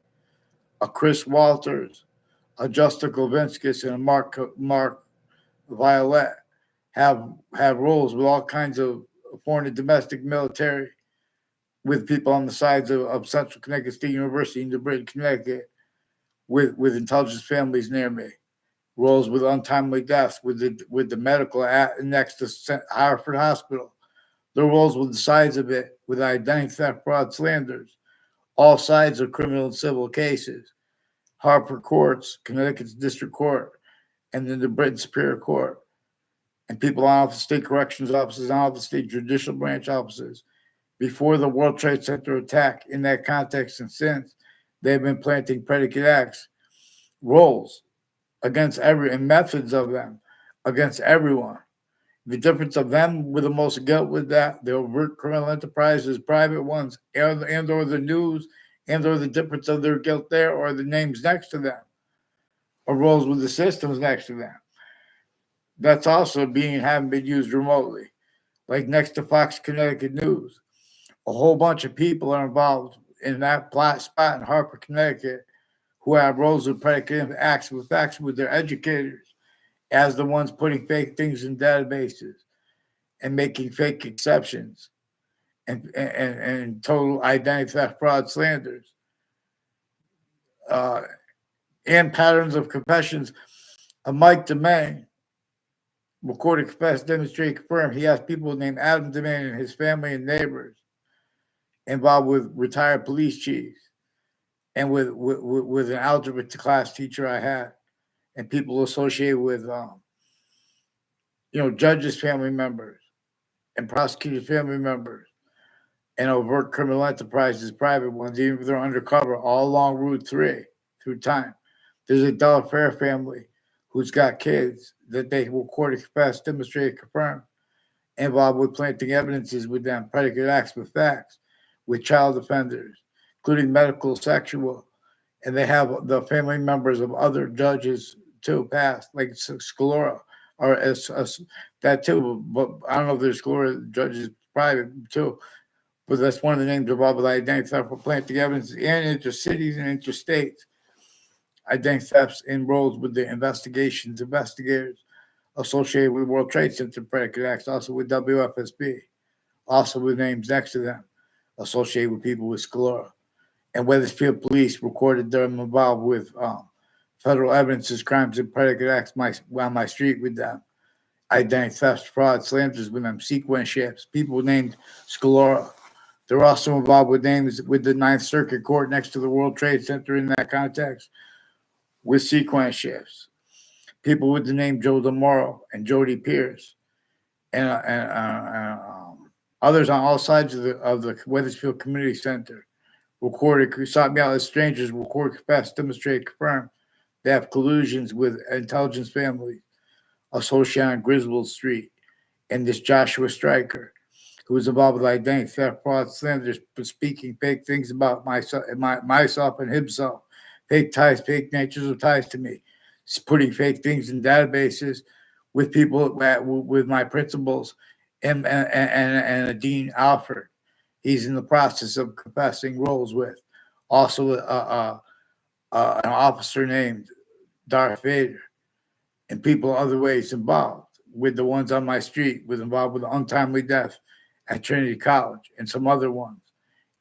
A Chris Walters, a Justa Kovinskis, and a Mark Violet have roles with all kinds of foreign and domestic military with people on the sides of Central Connecticut State University in New Britain, Connecticut, with intelligence families near me. Roles with untimely deaths with the medical next to Hartford Hospital. The roles with the sides of it with identity theft, fraud, slanders. All sides of criminal and civil cases. Hartford courts, Connecticut's district court, and then the Britain Superior Court. And people on off the state corrections offices, on off the state judicial branch offices. Before the World Trade Center attack, in that context and since, they've been planting predicate acts, roles against and methods of them against everyone. The difference of them with the most guilt with that, the overt criminal enterprises, private ones, and or the news, and or the difference of their guilt there, or the names next to them, or roles with the systems next to them. That's also haven't been used remotely. Like next to Fox Connecticut News, a whole bunch of people are involved in that spot in Hartford, Connecticut, who have roles of predicate acts with their educators as the ones putting fake things in databases and making fake exceptions and total identity theft, fraud, slanders, and patterns of confessions. Mike DeMay recorded, confessed, demonstrated, confirmed. He has people named Adam DeMay and his family and neighbors involved with retired police chiefs and with an algebra class teacher I had, and people associated with judges' family members and prosecutors' family members and overt criminal enterprises, private ones, even if they're undercover, all along Route 3 through time. There's a Delafair family who's got kids that they recorded, confessed, demonstrated, confirmed, involved with planting evidences with them, predicate acts with facts, with child offenders, including medical, sexual, and they have the family members of other judges too, past, like Scalora, or as that too. But I don't know if there's Scalora judges private too. But that's one of the names involved with identity theft for planting evidence and intercities and interstates. Identity thefts in roles with the investigators associated with World Trade Center predicate acts, also with WFSB, also with names next to them, associated with people with Scalora. And Wethersfield police recorded them involved with federal evidences, crimes, and predicate acts on my street with them. Identity thefts, fraud, slanders with them, sequence shifts, people named Scalora. They're also involved with names with the Ninth Circuit Court next to the World Trade Center in that context with sequence shifts. People with the name Joe DeMoro and Jody Pierce and others on all sides of the Wethersfield Community Center recorded, sought me out as strangers, recorded, confessed, demonstrated, confirmed. They have collusions with intelligence families associated on Griswold Street and this Joshua Stryker, who was involved with identity theft, fraud, slanders, speaking fake things about myself and himself, fake ties, fake natures of ties to me, putting fake things in databases with people with my principals and Dean Alford. He's in the process of confessing roles with. Also, an officer named Darth Vader, and people other ways involved with the ones on my street, involved with untimely death at Trinity College and some other ones.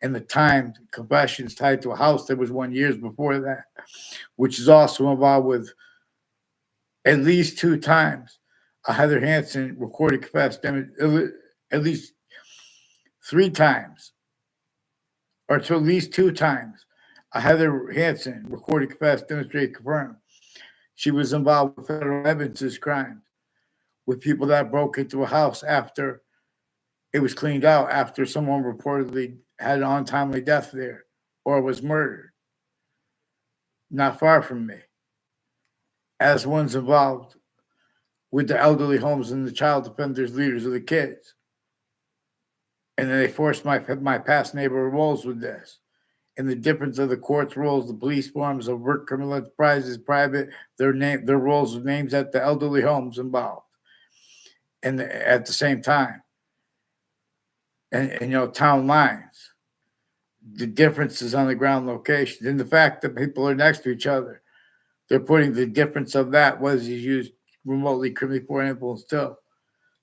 And the timed confessions tied to a house that was 1 year before that, which is also involved with at least 2 times. Heather Hansen recorded, confessed at least 3 times, or to at least 2 times. Heather Hansen recorded, confessed, demonstrated, confirmed. She was involved with federal evidences crimes with people that broke into a house after it was cleaned out, after someone reportedly had an untimely death there or was murdered. Not far from me. As ones involved with the elderly homes and the child defenders, leaders of the kids. And then they forced my past neighbor roles with this. And the difference of the court's roles, the police forms of work, criminal enterprises, private, their roles of names at the elderly homes involved. And at the same time, and town lines, the differences on the ground location, and the fact that people are next to each other. They're putting the difference of that was used remotely criminally foreign influence too.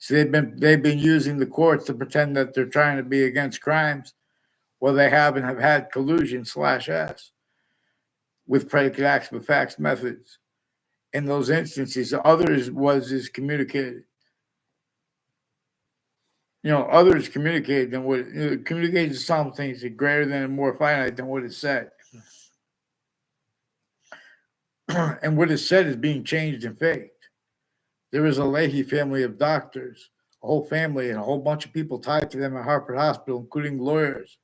So they've been using the courts to pretend that they're trying to be against crimes. Well, they haven't have had collusion /s with predicate acts with facts methods. In those instances, others is communicated. Others communicated than what communicated some things are greater than and more finite than what is said. And what is said is being changed and faked. There is a Leahy family of doctors, a whole family, and a whole bunch of people tied to them at Harvard Hospital, including lawyers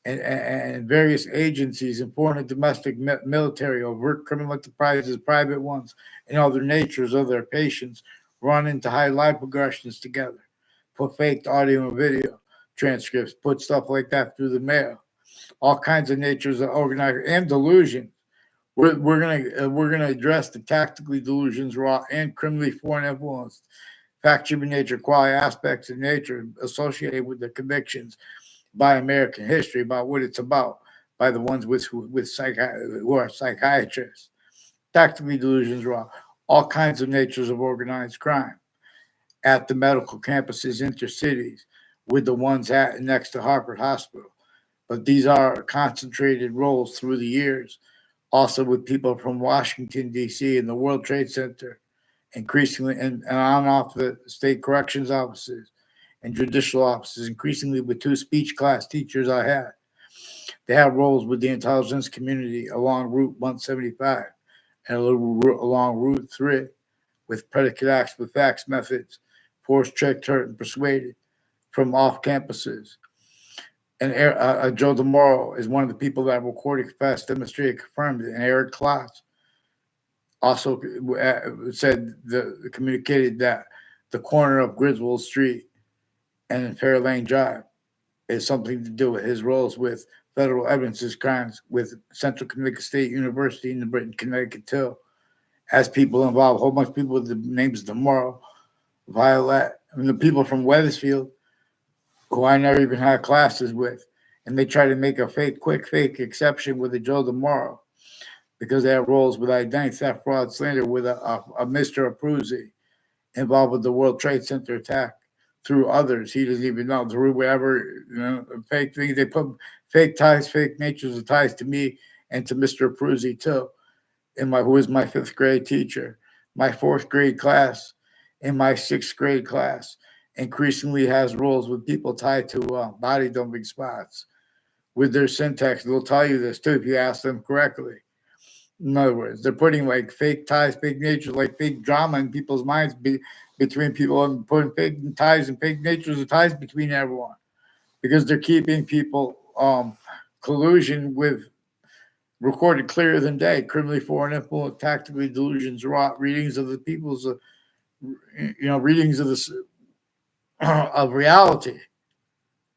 and various agencies in foreign and domestic military, overt criminal enterprises, private ones, and other natures of their patients run into high life progressions together, put faked audio and video transcripts, put stuff like that through the mail, all kinds of natures of organized and delusion. We're gonna address the tactically delusions raw and criminally foreign influenced fact-driven nature, quality aspects of nature associated with the convictions by American history about what it's about by the ones who are psychiatrists. Tactically delusions raw all kinds of natures of organized crime at the medical campuses, intercities, with the ones next to Harvard Hospital. But these are concentrated roles through the years. Also with people from Washington, D.C. and the World Trade Center, increasingly, and on off the state corrections offices and judicial offices, increasingly with 2 speech class teachers I had. They have roles with the intelligence community along Route 175 and along Route 3 with predicate acts with facts methods, forced, tricked, hurt, and persuaded from off campuses. And Joe DeMoro is one of the people that recorded, confessed, demonstrated, confirmed it. And Eric Klotz also said, communicated that the corner of Griswold Street and Fairlane Drive is something to do with his roles with federal evidences crimes with Central Connecticut State University in Britain, Connecticut, too. As people involved, a whole bunch of people with the names DeMoro, Violet, the people from Wethersfield, who I never even had classes with, and they try to make a quick fake exception with the Joe DeMoro because they have roles with identity theft, fraud, slander with a Mr. Abruzzi involved with the World Trade Center attack through others. He doesn't even know, through whatever fake things. They put fake ties, fake natures of ties to me and to Mr. Abruzzi too, who is my 5th grade teacher, my 4th grade class, and my 6th grade class. Increasingly has roles with people tied to body dumping spots with their syntax. They'll tell you this too if you ask them correctly. In other words, they're putting like fake ties, fake natures, like fake drama in people's minds between people, and putting fake ties and fake natures of ties between everyone because they're keeping people collusion with recorded clearer than day, criminally foreign influence, tactically delusions, raw readings of the people's, readings of the of reality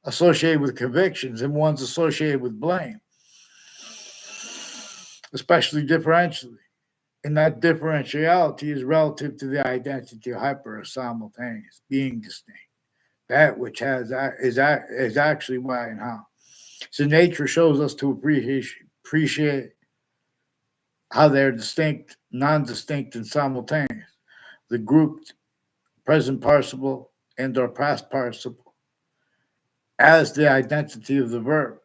associated with convictions and ones associated with blame, especially differentially. And that differentiality is relative to the identity of hyper or simultaneous, being distinct. That which is actually why and how. So nature shows us to appreciate how they're distinct, non-distinct, and simultaneous. The grouped present participle and or past participle as the identity of the verb,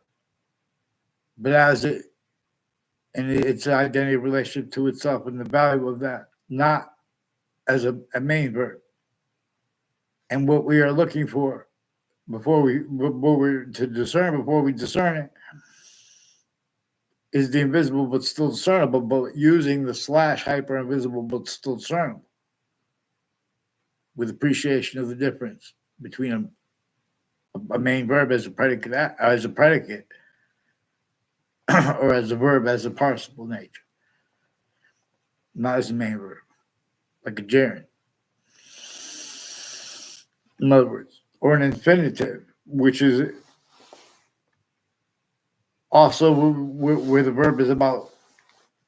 but as it and its identity relationship to itself and the value of that, not as a main verb. And what we are looking for before we discern it is the invisible but still discernible, but using the / hyper invisible but still discernible with appreciation of the difference between a main verb as a predicate or as a verb as a participle nature, not as a main verb, like a gerund. In other words, or an infinitive which is also where the verb is about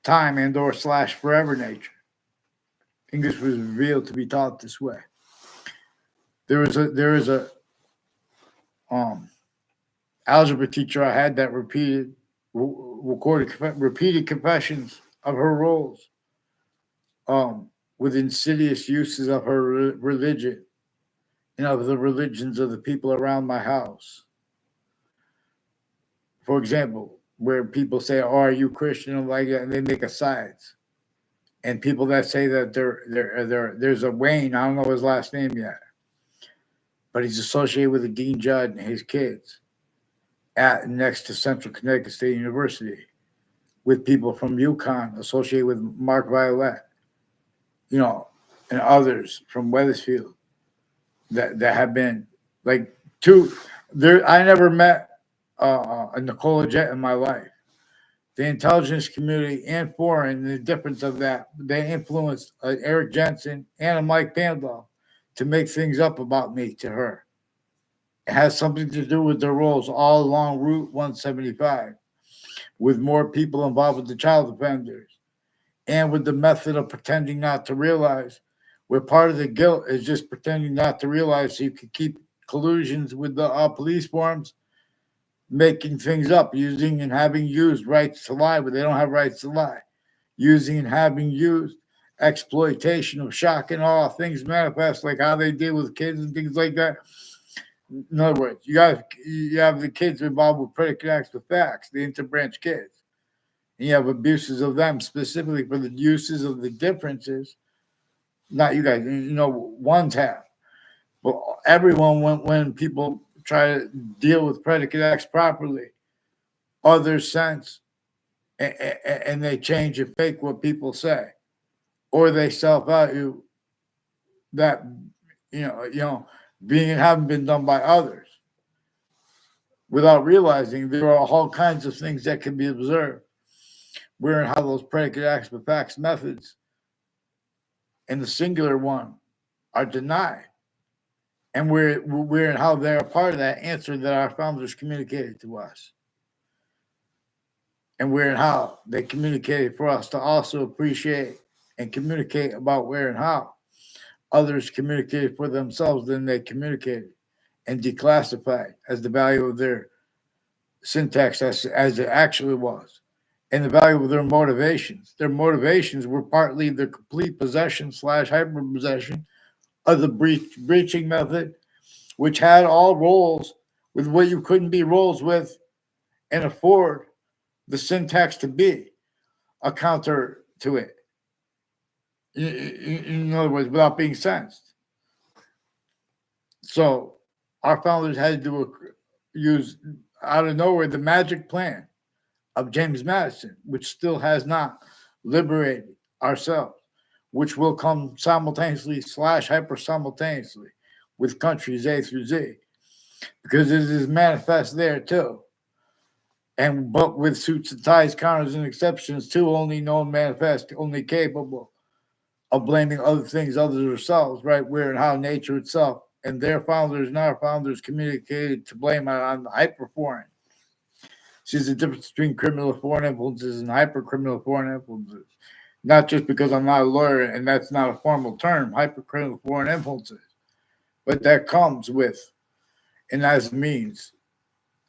time and or slash forever nature. English was revealed to be taught this way. There is a algebra teacher I had that repeated confessions of her roles with insidious uses of her religion and of the religions of the people around my house. For example, where people say, "Oh, are you Christian?" and like that, and they make asides. And people that say that there's a Wayne, I don't know his last name yet, but he's associated with the Dean Judd and his kids next to Central Connecticut State University, with people from UConn associated with Mark Violet, and others from Weathersfield that have been like two. There, I never met a Nicola Jet in my life. The intelligence community and foreign, the difference of that, they influenced Eric Jensen and a Mike Pandolf to make things up about me to her. It has something to do with their roles all along Route 175, with more people involved with the child offenders, and with the method of pretending not to realize, where part of the guilt is just pretending not to realize so you can keep collusions with the police forms, making things up, using and having used rights to lie, but they don't have rights to lie, using and having used exploitation of shock and awe, things manifest like how they deal with kids and things like that. In other words, you have the kids involved with predicate acts with facts, the interbranch kids. And you have abuses of them specifically for the uses of the differences. Not you guys, ones have. But everyone, when people try to deal with predicate acts properly, others sense and they change and fake what people say, or they self-value that being and having been done by others, without realizing there are all kinds of things that can be observed, where and how those predicate acts with facts methods and the singular one are denied, and where and how they're a part of that answer that our founders communicated to us, and where and how they communicated for us to also appreciate and communicate about where and how others communicated for themselves, then they communicated and declassified as the value of their syntax as it actually was, and the value of their motivations. Their motivations were partly the complete possession / hyper possession of the breaching method, which had all roles with what you couldn't be roles with and afford the syntax to be a counter to it. In other words, without being sensed. So our founders had to use out of nowhere the magic plan of James Madison, which still has not liberated ourselves, which will come simultaneously / hyper simultaneously with countries A through Z, because it is manifest there too. But with suits and ties, counters and exceptions too, only known manifest, only capable of blaming other things other than ourselves, right? Where and how nature itself and their founders and our founders communicated to blame on the hyper-foreign. See the difference between criminal foreign influences and hyper-criminal foreign influences. Not just because I'm not a lawyer and that's not a formal term, hyper-criminal foreign influences, but that comes with, and as means,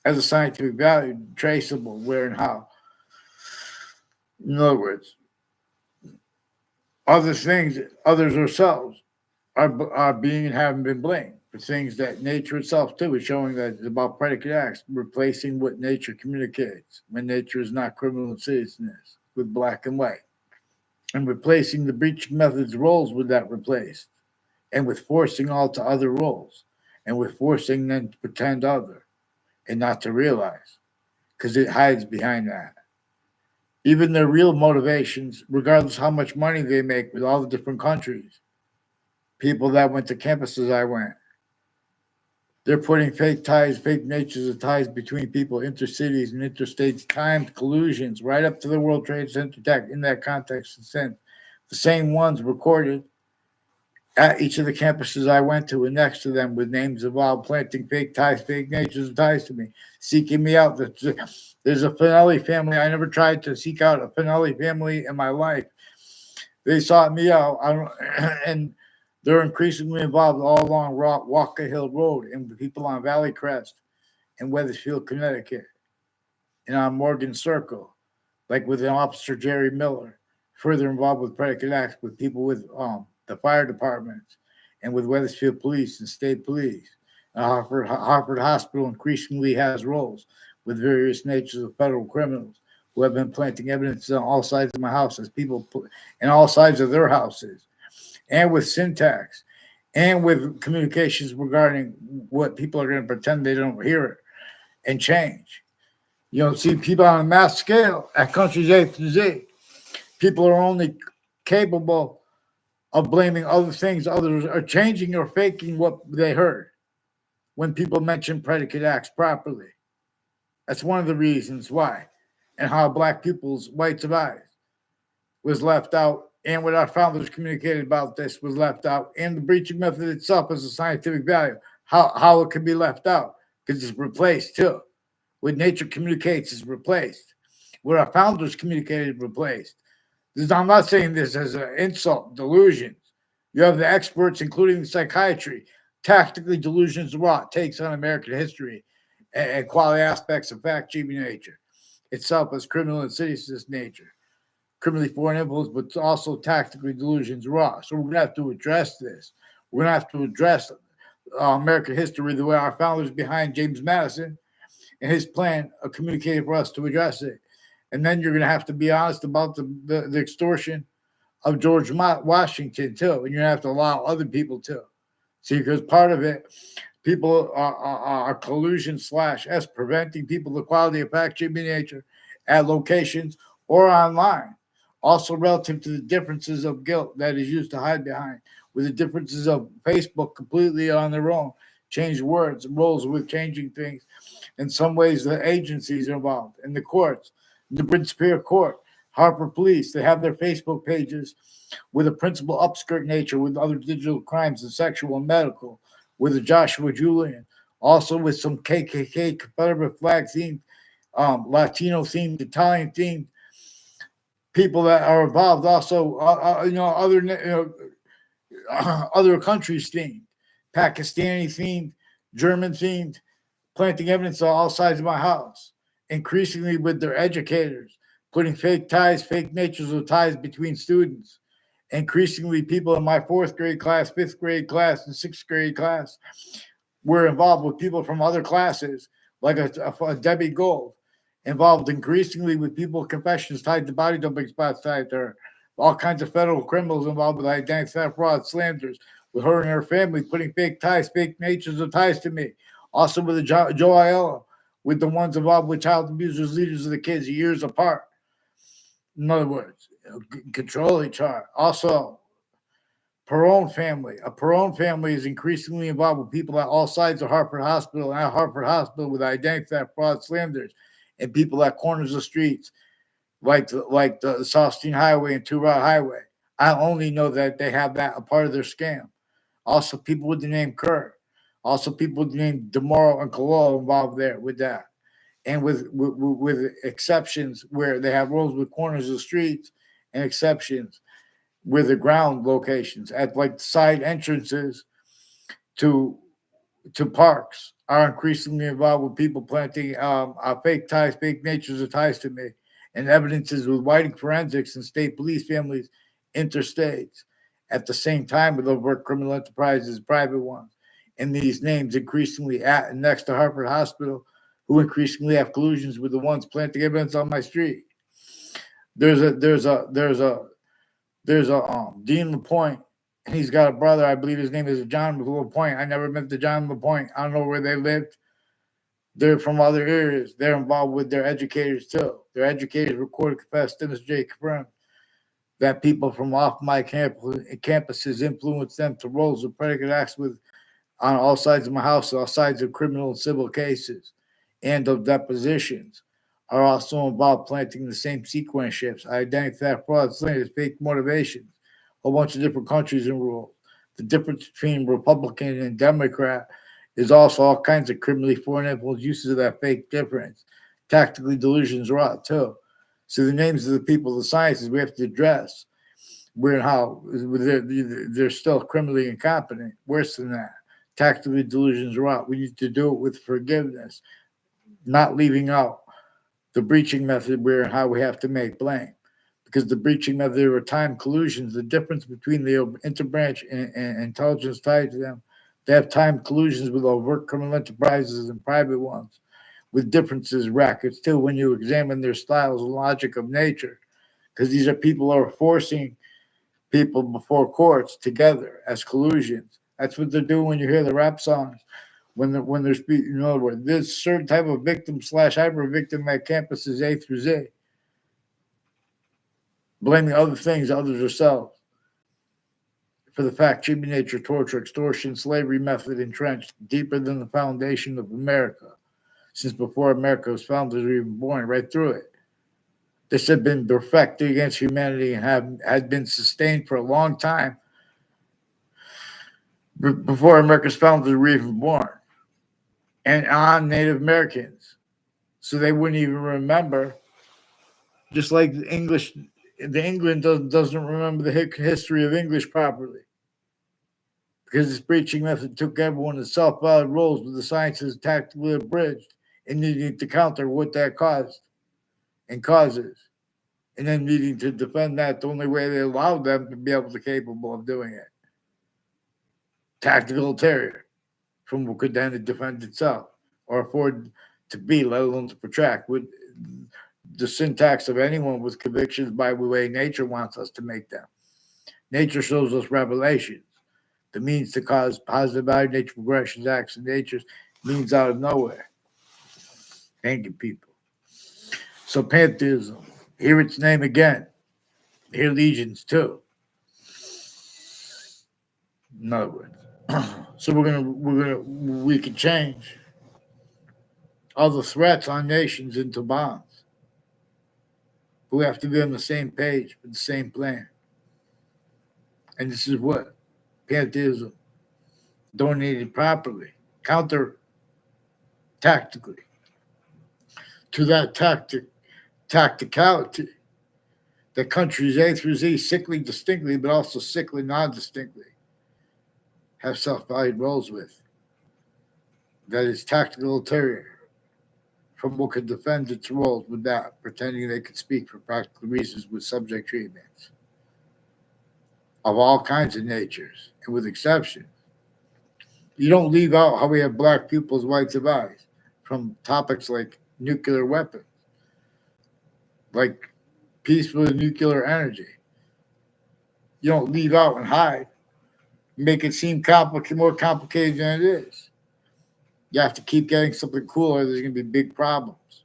as a scientific value, traceable, where and how. In other words, other things, others ourselves, are being and haven't been blamed for things that nature itself too is showing that it's about predicate acts, replacing what nature communicates when nature is not criminal insidiousness with black and white, and replacing the breaching methods roles with that replaced, and with forcing all to other roles, and with forcing them to pretend other and not to realize, because it hides behind that. Even their real motivations, regardless how much money they make with all the different countries, people that went to campuses I went, they're putting fake ties, fake natures of ties between people, intercities and interstates, timed collusions, right up to the World Trade Center attack in that context and sense. The same ones recorded at each of the campuses I went to and next to them with names involved planting fake ties, fake natures of ties to me, seeking me out. There's a Finelli family. I never tried to seek out a Finelli family in my life. They sought me out, and they're increasingly involved all along Walker Hill Road and the people on Valley Crest in Wethersfield, Connecticut, and on Morgan Circle, like with an officer Jerry Miller, further involved with predicate acts with people with the fire departments and with Wethersfield Police and State Police. Harvard Hospital increasingly has roles with various natures of federal criminals who have been planting evidence on all sides of my house as people in all sides of their houses, and with syntax, and with communications regarding what people are going to pretend they don't hear it and change. You don't see people on a mass scale at countries A to Z. People are only capable of blaming other things. Others are changing or faking what they heard when people mention predicate acts properly. That's one of the reasons why, and how Black people's rights of eyes was left out, and what our founders communicated about this was left out, and the breaching method itself as a scientific value, how it can be left out, because it's replaced too. What nature communicates is replaced. What our founders communicated replaced. I'm not saying this as an insult, delusions. You have the experts, including psychiatry, tactically delusions of what takes on American history and quality aspects of fact-achieving nature itself as criminal and seditious nature, criminally foreign influence, but also tactically delusions raw. So we're going to have to address this. We're going to have to address American history the way our founders behind James Madison and his plan communicated for us to address it. And then you're going to have to be honest about the extortion of George Washington, too. And you're going to have to allow other people, too. See, because part of it, people are collusion / preventing people the quality of fact-achieving nature at locations or online. Also relative to the differences of guilt that is used to hide behind, with the differences of Facebook completely on their own, change words, roles with changing things. In some ways, the agencies are involved, and the courts, the Bryn Superior Court, Harper Police, they have their Facebook pages with a principal upskirt nature with other digital crimes and sexual and medical, with a Joshua Julian, also with some KKK, Confederate flag themed, Latino themed, Italian themed people that are involved. Also, other countries themed, Pakistani themed, German themed, planting evidence on all sides of my house, increasingly with their educators, putting fake ties, fake natures of ties between students. Increasingly, people in my 4th grade class, 5th grade class, and 6th grade class were involved with people from other classes, like a Debbie Gold, involved increasingly with people with confessions tied to body dumping spots tied to her, all kinds of federal criminals involved with identity theft, fraud, slanders, with her and her family putting fake ties, fake natures of ties to me. Also with the Joe Aiello, with the ones involved with child abusers, leaders of the kids years apart. In other words, control each other. Also, Perone family. A Perone family is increasingly involved with people at all sides of Harvard Hospital and at Harvard Hospital with identity theft, fraud, slanders, and people at corners of streets like the Saustine Highway and Two Route Highway. I only know that they have that a part of their scam. Also, people with the name Kerr. Also, people with the name DeMoro and Cololo involved there with that. And with exceptions where they have roles with corners of streets and exceptions with the ground locations at like side entrances to parks are increasingly involved with people planting fake ties, fake natures of ties to me, and evidences with whiting forensics and state police families interstates at the same time with overt criminal enterprises, private ones. And these names increasingly at and next to Harvard Hospital, who increasingly have collusions with the ones planting evidence on my street. There's a Dean LaPointe, and he's got a brother. I believe his name is John LaPointe. I never met the John LaPointe. I don't know where they lived. They're from other areas. They're involved with their educators too. Their educators recorded, confessed, Dennis J. confirmed that people from off my campuses influenced them to roles of predicate acts with on all sides of my house, all sides of criminal and civil cases and of depositions, are also involved planting the same sequence shifts, identity theft, fraud, slanders, fake motivations, a whole bunch of different countries and rules. The difference between Republican and Democrat is also all kinds of criminally foreign influence uses of that fake difference. Tactically delusions are out too. So the names of the people of the sciences we have to address. Where and how they're still criminally incompetent. Worse than that, tactically delusions are out. We need to do it with forgiveness, not leaving out the breaching method where and how we have to make blame. Because the breaching method or time collusions, the difference between the interbranch and intelligence tied to them, they have time collusions with overt criminal enterprises and private ones, with differences, rackets too, when you examine their styles and logic of nature. Because these are people who are forcing people before courts together as collusions. That's what they're doing when you hear the rap songs. When they're speaking, in other words, this certain type of victim / hyper victim at campus is A through Z, blaming other things, others themselves, for the fact human nature, torture, extortion, slavery method entrenched deeper than the foundation of America, since before America was founded or even born, right through it. This had been perfected against humanity and had been sustained for a long time before America's founders were even born, and on Native Americans. So they wouldn't even remember, just like the England doesn't remember the history of English properly. Because this breaching method took everyone in self-valid roles with the sciences tactically abridged and needing to counter what that caused and causes. And then needing to defend that the only way they allowed them to be able to capable of doing it. Tactical terror from what could then defend itself or afford to be, let alone to protract, with the syntax of anyone with convictions by the way nature wants us to make them. Nature shows us revelations. The means to cause positive value, nature progressions, acts of nature means out of nowhere. Hanging people. So pantheism. Hear its name again. Hear legions too. In other words. So we can change all the threats on nations into bonds. But we have to be on the same page with the same plan. And this is what pantheism donated properly, counter tactically to that tacticality that countries A through Z, sickly distinctly, but also sickly non-distinctly, have self-valued roles with. That is tactical terror from what could defend its roles without pretending they could speak for practical reasons with subject treatments of all kinds of natures and with exceptions. You don't leave out how we have black pupils, whites of eyes from topics like nuclear weapons, like peaceful nuclear energy. You don't leave out and hide, make it seem more complicated than it is. You have to keep getting something cooler. There's going to be big problems.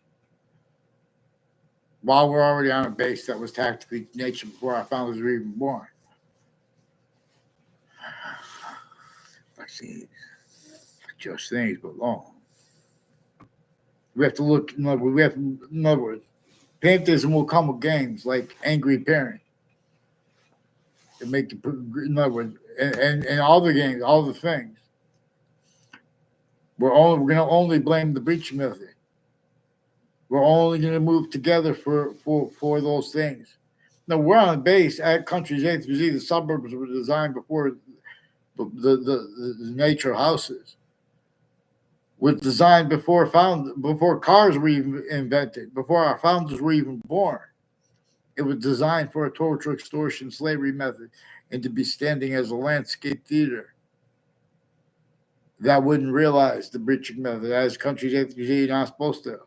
While we're already on a base that was tactically nature before our founders were even born. I see, just things, but long. We have to look. In other words, pantheism will come with games like Angry Parent. And make in other words, and all the games, all the things. We're going to only blame the breach method. We're only going to move together for those things. Now we're on base at countries A through Z. The suburbs were designed before the nature houses. Was designed before cars were even invented, before our founders were even born. It was designed for a torture, extortion, slavery method, and to be standing as a landscape theater. That wouldn't realize the breaching method as countries A through Z are not supposed to.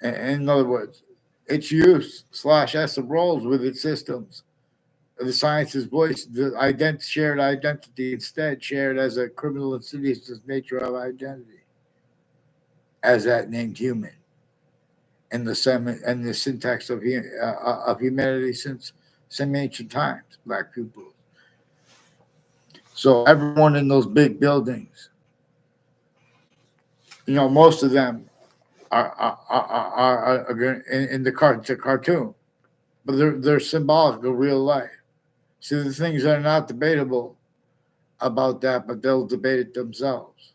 And in other words, its use / S of roles with its systems. The science's voice, the shared identity, instead shared as a criminal insidious nature of identity, as that named human, and the syntax of humanity since some ancient times, black people. So everyone in those big buildings, most of them are in the cartoon, but they're symbolic of real life. So the things are not debatable about that, but they'll debate it themselves.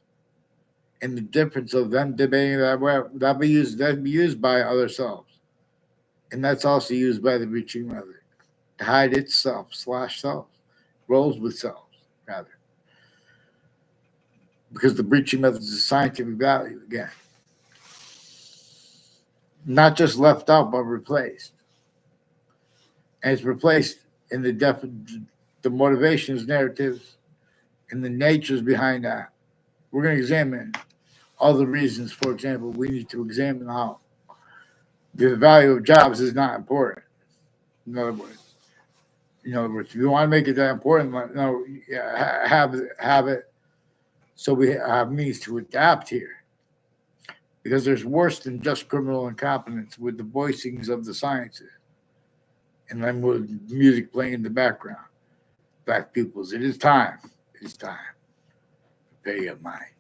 And the difference of them debating that'll be used by other selves. And that's also used by the breaching method to hide itself / self, roles with selves, rather. Because the breaching method is a scientific value, again. Not just left out, but replaced. And it's replaced in the motivations, narratives, and the natures behind that. We're going to examine all the reasons, for example, we need to examine how the value of jobs is not important. In other words, if you want to make it that important, have it so we have means to adapt here. Because there's worse than just criminal incompetence with the voicings of the sciences. And then with music playing in the background. Black pupils, it is time. It is time. Prepare your mind.